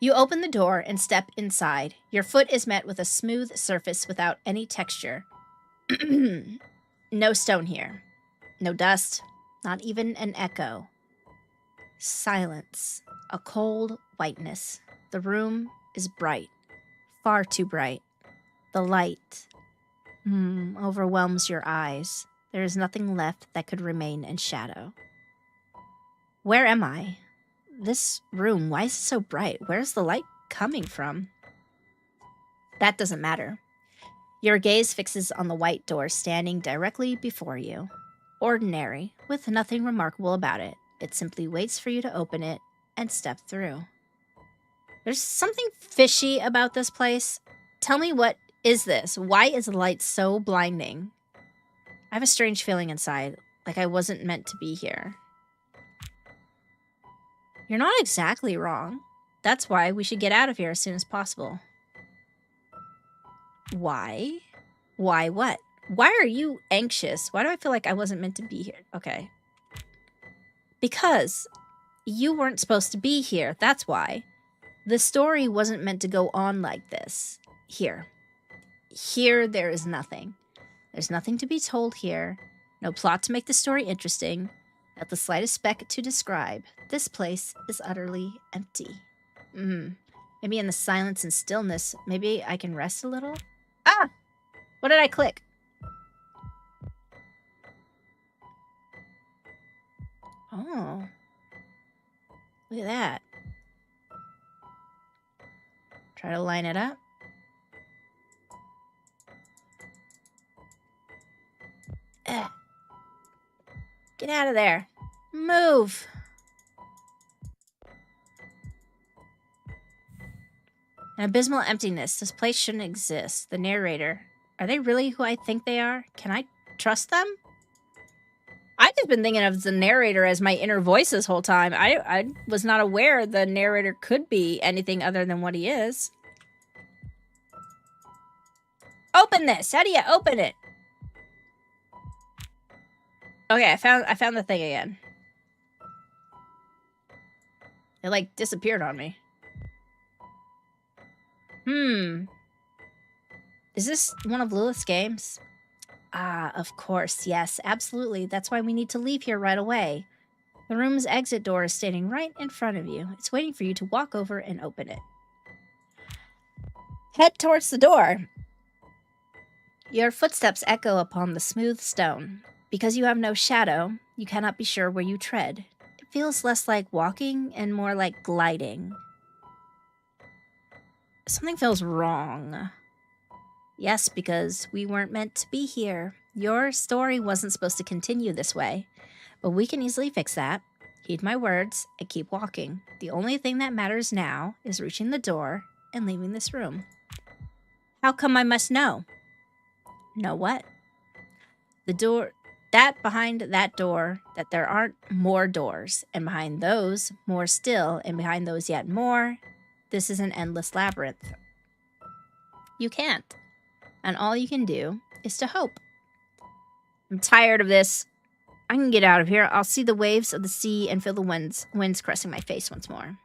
You open the door and step inside. Your foot is met with a smooth surface without any texture. No stone here. No dust. Not even an echo. Silence. A cold whiteness. The room is bright. Far too bright. The light overwhelms your eyes. There is nothing left that could remain in shadow. Where am I? This room, why is it so bright? Where's the light coming from? That doesn't matter. Your gaze fixes on the white door standing directly before you. Ordinary, with nothing remarkable about it. It simply waits for you to open it and step through. There's something fishy about this place. Tell me, what is this? Why is the light so blinding? I have a strange feeling inside, like I wasn't meant to be here. You're not exactly wrong. That's why we should get out of here as soon as possible. Why? Why what? Why are you anxious? Why do I feel like I wasn't meant to be here? Okay. Because you weren't supposed to be here. That's why. The story wasn't meant to go on like this. Here. Here, there is nothing. There's nothing to be told here. No plot to make the story interesting. Not the slightest speck to describe. This place is utterly empty. Maybe in the silence and stillness, maybe I can rest a little? Ah! What did I click? Oh. Look at that. Try to line it up. Get out of there. Move. An abysmal emptiness. This place shouldn't exist. The narrator. Are they really who I think they are? Can I trust them? I've just been thinking of the narrator as my inner voice this whole time. I was not aware the narrator could be anything other than what he is. Open this! How do you open it? Okay, I found the thing again. It like disappeared on me. Is this one of Lilith's games? Ah, of course, yes, absolutely. That's why we need to leave here right away. The room's exit door is standing right in front of you. It's waiting for you to walk over and open it. Head towards the door. Your footsteps echo upon the smooth stone. Because you have no shadow, you cannot be sure where you tread. It feels less like walking and more like gliding. Something feels wrong. Yes, because we weren't meant to be here. Your story wasn't supposed to continue this way. But we can easily fix that. Heed my words and keep walking. The only thing that matters now is reaching the door and leaving this room. How come I must know? Know what? The door... That behind that door, that there aren't more doors, and behind those, more still, and behind those yet more, this is an endless labyrinth. You can't. And all you can do is to hope. I'm tired of this. I can get out of here. I'll see the waves of the sea and feel the winds caressing my face once more.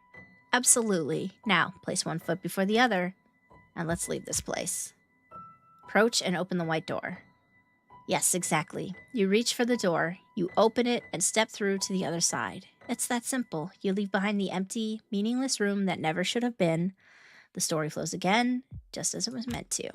Absolutely. Now, place one foot before the other, and let's leave this place. Approach and open the white door. Yes, exactly. You reach for the door, you open it, and step through to the other side. It's that simple. You leave behind the empty, meaningless room that never should have been. The story flows again, just as it was meant to.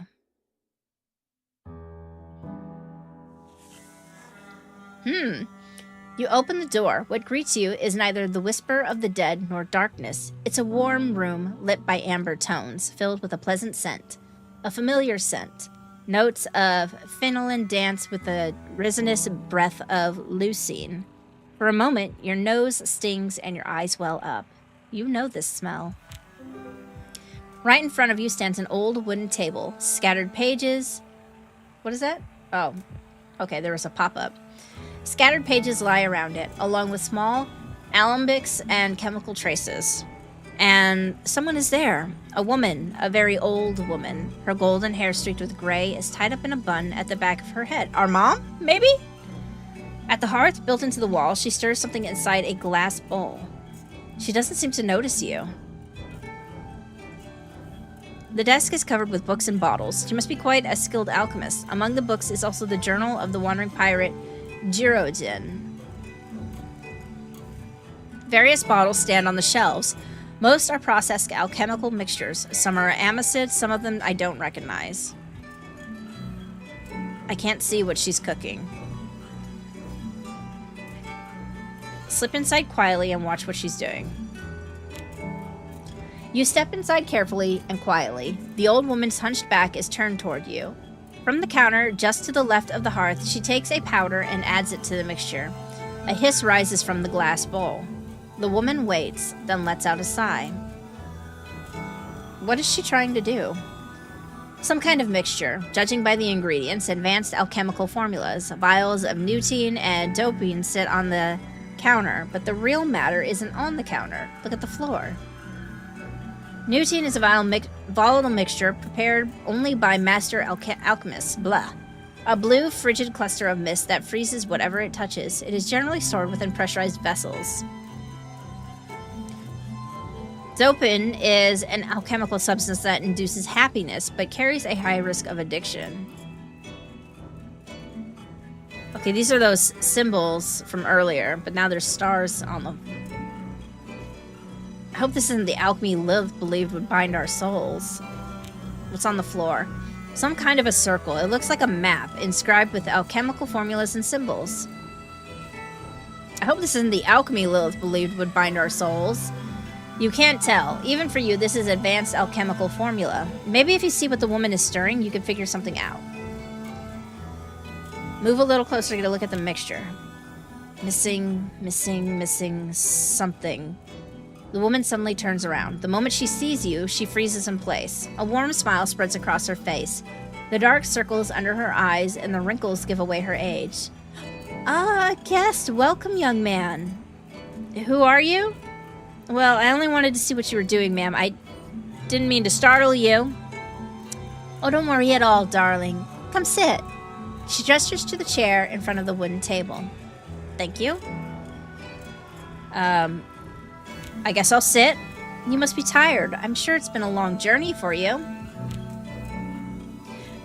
You open the door. What greets you is neither the whisper of the dead nor darkness. It's a warm room lit by amber tones, filled with a pleasant scent. A familiar scent. Notes of phenolin dance with the resinous breath of leucine. For a moment, your nose stings and your eyes well up. You know this smell. Right in front of you stands an old wooden table. Scattered pages. What is that? Oh, okay, there was a pop-up. Scattered pages lie around it, along with small alembics and chemical traces. And someone is there. A woman, a very old woman. Her golden hair streaked with gray is tied up in a bun at the back of her head. Our mom, maybe? At the hearth built into the wall, she stirs something inside a glass bowl. She doesn't seem to notice you. The desk is covered with books and bottles. She must be quite a skilled alchemist. Among the books is also the journal of the wandering pirate Jirojin. Various bottles stand on the shelves. Most are processed alchemical mixtures. Some are amacid, some of them I don't recognize. I can't see what she's cooking. Slip inside quietly and watch what she's doing. You step inside carefully and quietly. The old woman's hunched back is turned toward you. From the counter, just to the left of the hearth, she takes a powder and adds it to the mixture. A hiss rises from the glass bowl. The woman waits, then lets out a sigh. What is she trying to do? Some kind of mixture, judging by the ingredients, advanced alchemical formulas. Vials of Nutine and dopine sit on the counter, but the real matter isn't on the counter. Look at the floor. Nutine is a volatile mixture prepared only by master alchemists. Blah. A blue, frigid cluster of mist that freezes whatever it touches. It is generally stored within pressurized vessels. Dopin is an alchemical substance that induces happiness, but carries a high risk of addiction. Okay, these are those symbols from earlier, but now there's stars on them. I hope this isn't the alchemy lived believed would bind our souls. What's on the floor? Some kind of a circle. It looks like a map, inscribed with alchemical formulas and symbols. I hope this isn't the alchemy Lilith believed would bind our souls. You can't tell. Even for you, this is advanced alchemical formula. Maybe if you see what the woman is stirring, you can figure something out. Move a little closer to get a look at the mixture. Missing something. The woman suddenly turns around. The moment she sees you, she freezes in place. A warm smile spreads across her face. The dark circles under her eyes and the wrinkles give away her age. Ah, guest, welcome, young man. Who are you? Well, I only wanted to see what you were doing, ma'am. I didn't mean to startle you. Oh, don't worry at all, darling. Come sit. She gestures to the chair in front of the wooden table. Thank you. I guess I'll sit. You must be tired. I'm sure it's been a long journey for you.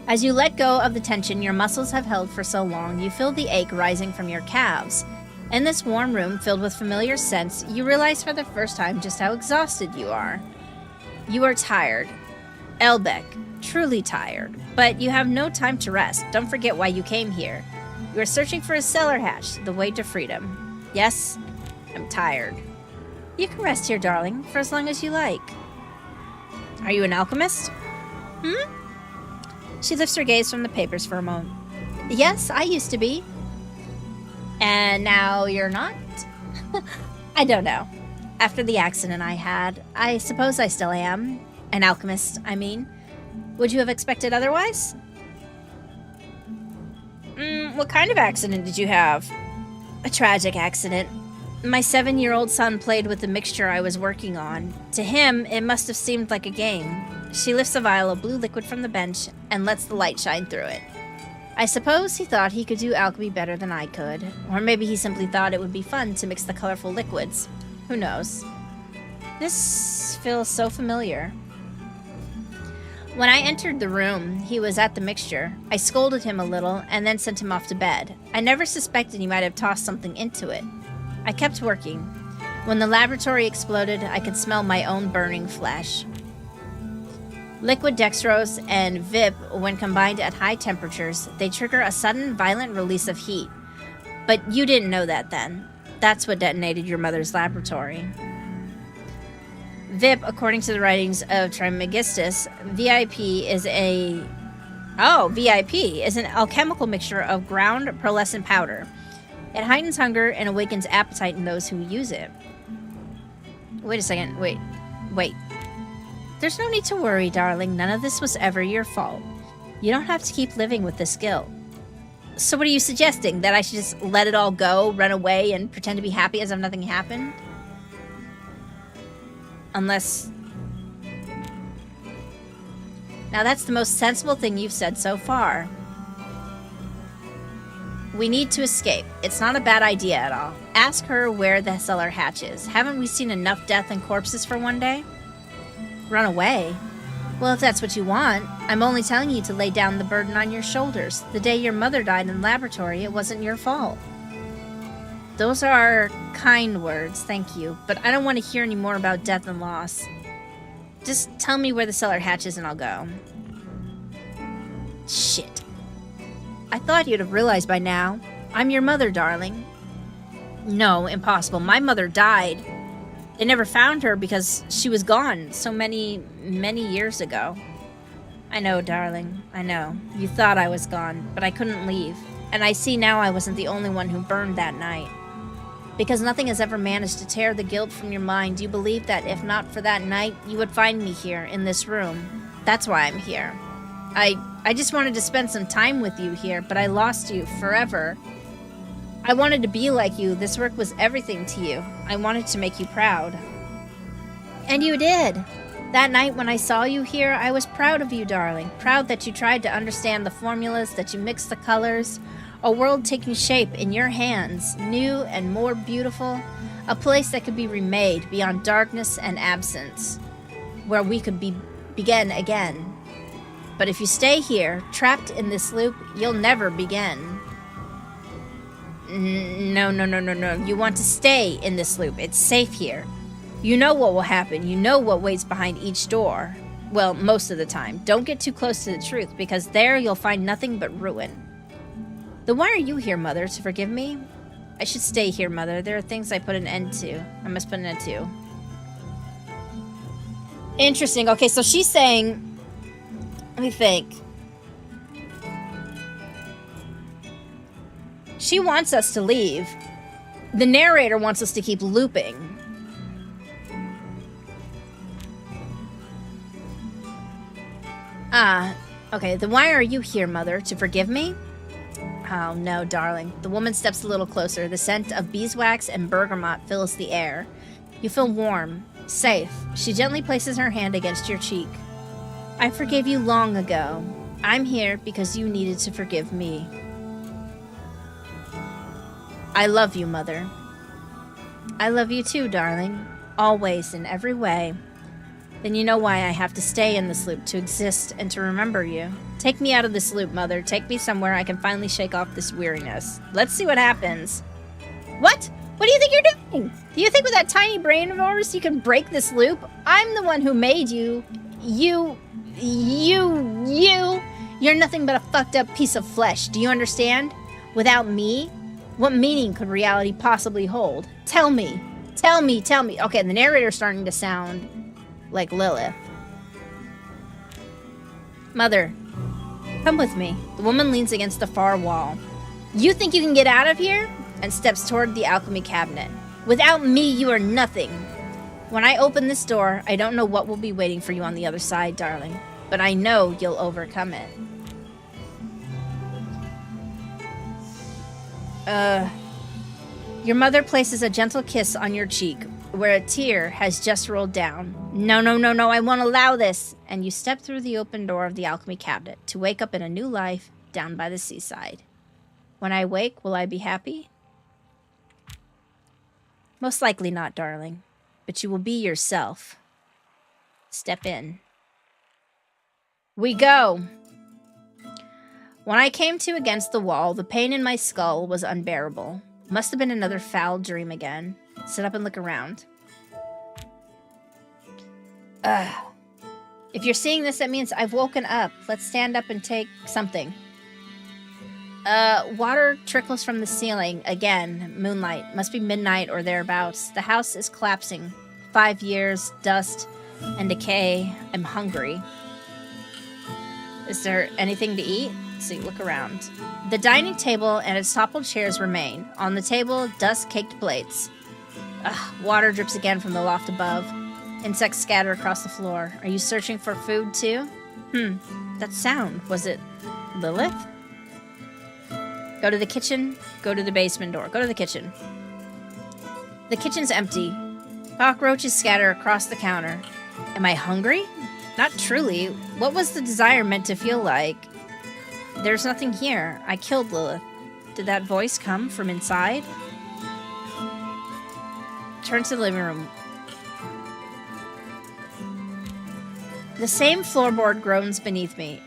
As you let go of the tension your muscles have held for so long, you feel the ache rising from your calves. In this warm room filled with familiar scents, you realize for the first time just how exhausted you are. You are tired. Elbeck, truly tired. But you have no time to rest. Don't forget why you came here. You are searching for a cellar hatch, the way to freedom. Yes, I'm tired. You can rest here, darling, for as long as you like. Are you an alchemist? She lifts her gaze from the papers for a moment. Yes, I used to be. And now you're not? I don't know. After the accident I had, I suppose I still am. An alchemist, I mean. Would you have expected otherwise? What kind of accident did you have? A tragic accident. My 7-year-old son played with the mixture I was working on. To him, it must have seemed like a game. She lifts a vial of blue liquid from the bench and lets the light shine through it. I suppose he thought he could do alchemy better than I could. Or maybe he simply thought it would be fun to mix the colorful liquids. Who knows? This feels so familiar. When I entered the room, he was at the mixture. I scolded him a little and then sent him off to bed. I never suspected he might have tossed something into it. I kept working. When the laboratory exploded, I could smell my own burning flesh. Liquid dextrose and VIP, when combined at high temperatures, they trigger a sudden, violent release of heat. But you didn't know that then. That's what detonated your mother's laboratory. VIP, according to the writings of Trismegistus, VIP is an alchemical mixture of ground pearlescent powder. It heightens hunger and awakens appetite in those who use it. Wait a second. Wait. There's no need to worry, darling. None of this was ever your fault. You don't have to keep living with this guilt. So what are you suggesting? That I should just let it all go, run away, and pretend to be happy as if nothing happened? Unless... Now that's the most sensible thing you've said so far. We need to escape. It's not a bad idea at all. Ask her where the cellar hatch is. Haven't we seen enough death and corpses for one day? Run away? Well, if that's what you want, I'm only telling you to lay down the burden on your shoulders. The day your mother died in the laboratory, it wasn't your fault. Those are kind words, thank you, but I don't want to hear any more about death and loss. Just tell me where the cellar hatch is and I'll go. Shit. I thought you'd have realized by now. I'm your mother, darling. No, impossible. My mother died. They never found her because she was gone so many years ago. I know, darling. I know. You thought I was gone, but I couldn't leave. And I see now I wasn't the only one who burned that night. Because nothing has ever managed to tear the guilt from your mind, you believe that if not for that night, you would find me here, in this room. That's why I'm here. I just wanted to spend some time with you here, but I lost you forever. I wanted to be like you. This work was everything to you. I wanted to make you proud. And you did. That night when I saw you here, I was proud of you, darling. Proud that you tried to understand the formulas, that you mixed the colors. A world taking shape in your hands, new and more beautiful. A place that could be remade beyond darkness and absence. Where we could begin again. But if you stay here, trapped in this loop, you'll never begin. No. You want to stay in this loop. It's safe here. You know what will happen. You know what waits behind each door. Well, most of the time. Don't get too close to the truth, because there you'll find nothing but ruin. Then why are you here, Mother? To forgive me? I should stay here, Mother. There are things I put an end to. I must put an end to. Interesting. Okay, so she's saying... Let me think. She wants us to leave. The narrator wants us to keep looping. Okay, then why are you here, Mother? To forgive me? Oh, no, darling. The woman steps a little closer. The scent of beeswax and bergamot fills the air. You feel warm, safe. She gently places her hand against your cheek. I forgave you long ago. I'm here because you needed to forgive me. I love you, Mother. I love you too, darling. Always, in every way. Then you know why I have to stay in this loop, to exist and to remember you. Take me out of this loop, Mother. Take me somewhere I can finally shake off this weariness. Let's see what happens. What? What do you think you're doing? Do you think with that tiny brain of yours you can break this loop? I'm the one who made you. You're nothing but a fucked up piece of flesh. Do you understand? Without me, what meaning could reality possibly hold? Tell me. Tell me. Okay, the narrator's starting to sound like Lilith. Mother, come with me. The woman leans against the far wall. You think you can get out of here? And steps toward the alchemy cabinet. Without me, you are nothing. When I open this door, I don't know what will be waiting for you on the other side, darling. But I know you'll overcome it. Your mother places a gentle kiss on your cheek, where a tear has just rolled down. No, I won't allow this. And you step through the open door of the alchemy cabinet to wake up in a new life down by the seaside. When I wake, will I be happy? Most likely not, darling. But you will be yourself. Step in. We go. When I came to against the wall, the pain in my skull was unbearable. Must have been another foul dream again. Sit up and look around. If you're seeing this, that means I've woken up. Let's stand up and take something. Water trickles from the ceiling. Again, moonlight. Must be midnight or thereabouts. The house is collapsing. 5 years, dust, and decay. I'm hungry. Is there anything to eat? So you look around. The dining table and its toppled chairs remain. On the table, dust-caked plates. Water drips again from the loft above. Insects scatter across the floor. Are you searching for food too? That sound. Was it Lilith? Go to the kitchen. Go to the basement door. Go to the kitchen. The kitchen's empty. Cockroaches scatter across the counter. Am I hungry? Not truly. What was the desire meant to feel like? There's nothing here. I killed Lilith. Did that voice come from inside? Turn to the living room. The same floorboard groans beneath me.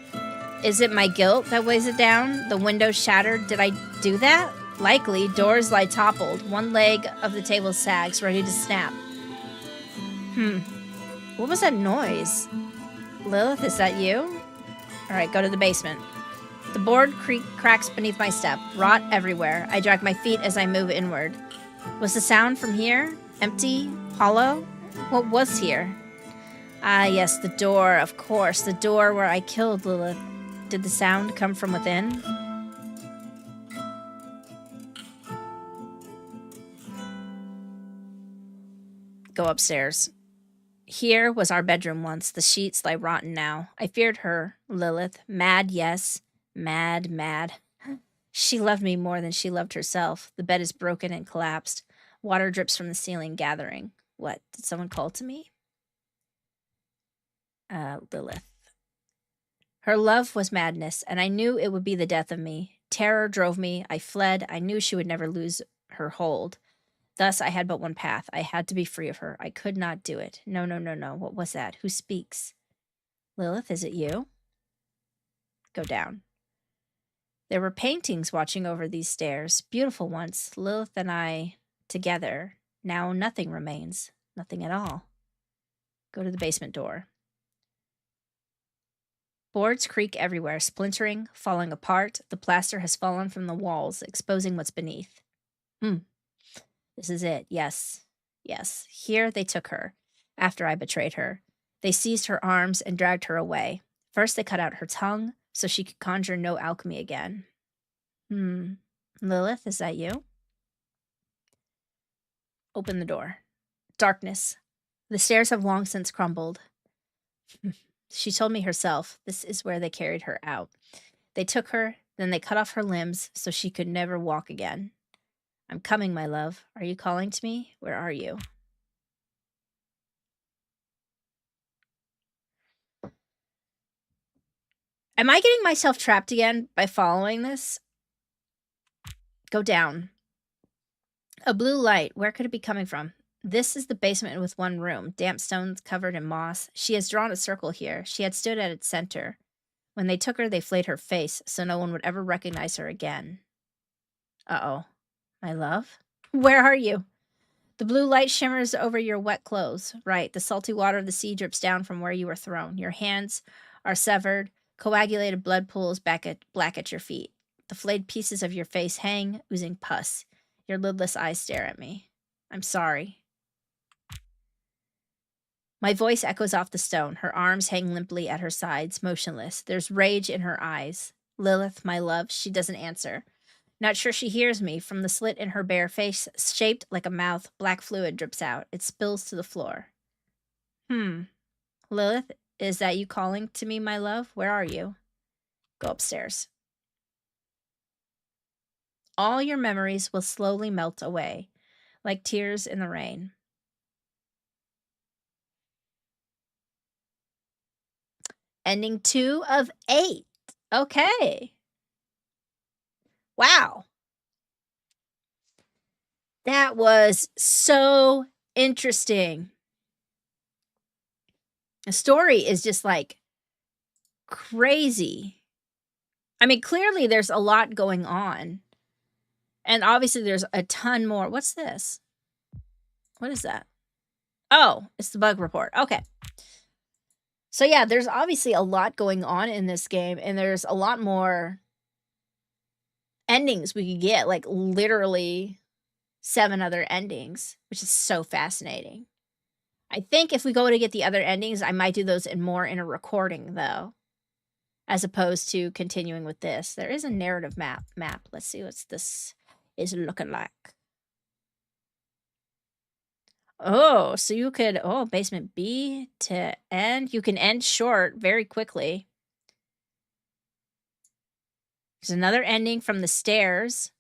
Is it my guilt that weighs it down? The windows shattered. Did I do that? Likely. Doors lie toppled. One leg of the table sags, ready to snap. What was that noise? Lilith, is that you? Alright, go to the basement. The board cracks beneath my step. Rot everywhere. I drag my feet as I move inward. Was the sound from here? Empty? Hollow? What was here? Ah, yes, the door, of course. The door where I killed Lilith. Did the sound come from within? Go upstairs. Here was our bedroom once. The sheets lie rotten now. I feared her, Lilith. Mad, yes. Mad, mad. She loved me more than she loved herself. The bed is broken and collapsed. Water drips from the ceiling, gathering. What? Did someone call to me? Lilith. Her love was madness, and I knew it would be the death of me. Terror drove me. I fled. I knew she would never lose her hold. Thus, I had but one path. I had to be free of her. I could not do it. No, no, no, no. What was that? Who speaks? Lilith, is it you? Go down. There were paintings watching over these stairs. Beautiful ones. Lilith and I together. Now nothing remains. Nothing at all. Go to the basement door. Boards creak everywhere, splintering, falling apart. The plaster has fallen from the walls, exposing what's beneath. This is it. Yes. Yes. Here they took her, after I betrayed her. They seized her arms and dragged her away. First they cut out her tongue, so she could conjure no alchemy again. Lilith, is that you? Open the door. Darkness. The stairs have long since crumbled. She told me herself, this is where they carried her out. They took her, then they cut off her limbs so she could never walk again. I'm coming, my love. Are you calling to me? Where are you? Am I getting myself trapped again by following this? Go down. A blue light. Where could it be coming from? This is the basement with one room. Damp stones covered in moss. She has drawn a circle here. She had stood at its center. When they took her, they flayed her face so no one would ever recognize her again. Uh-oh. My love? Where are you? The blue light shimmers over your wet clothes. Right, the salty water of the sea drips down from where you were thrown. Your hands are severed. Coagulated blood pools black at your feet. The flayed pieces of your face hang, oozing pus. Your lidless eyes stare at me. I'm sorry. My voice echoes off the stone. Her arms hang limply at her sides, motionless. There's rage in her eyes. Lilith, my love, she doesn't answer. Not sure she hears me. From the slit in her bare face, shaped like a mouth, black fluid drips out. It spills to the floor. Lilith, is that you calling to me, my love? Where are you? Go upstairs. All your memories will slowly melt away, like tears in the rain. Ending 2 of 8. Okay. Wow. That was so interesting. The story is just like crazy. I mean, clearly there's a lot going on. And obviously there's a ton more. What's this? What is that? Oh, it's the bug report. Okay. So yeah, there's obviously a lot going on in this game, and there's a lot more endings we could get, like literally 7 other endings, which is so fascinating. I think if we go to get the other endings, I might do those in a recording though, as opposed to continuing with this. There is a narrative map. Let's see what this is looking like. Oh, so you could, basement B to end. You can end short very quickly. There's another ending from the stairs.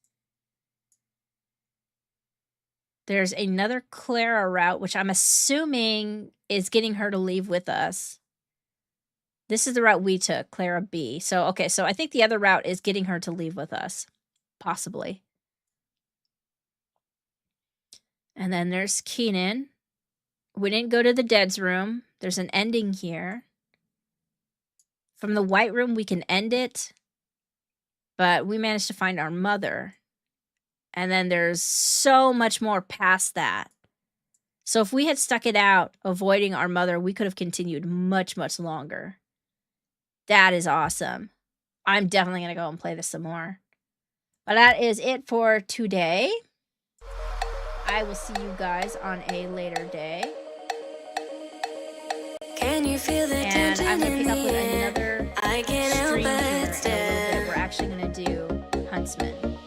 There's another Clara route, which I'm assuming is getting her to leave with us. This is the route we took, Clara B. So, okay, so I think the other route is getting her to leave with us. Possibly. And then there's Keenan. We didn't go to the Dead's room. There's an ending here. From the White Room, we can end it. But we managed to find our mother. And then there's so much more past that. So if we had stuck it out, avoiding our mother, we could have continued much, much longer. That is awesome. I'm definitely going to go and play this some more. But that is it for today. I will see you guys on a later day. Can you feel the And tension I'm going to in pick up the with air? another I can't help stream here in a but little bit. stare. We're actually going to do Huntsman.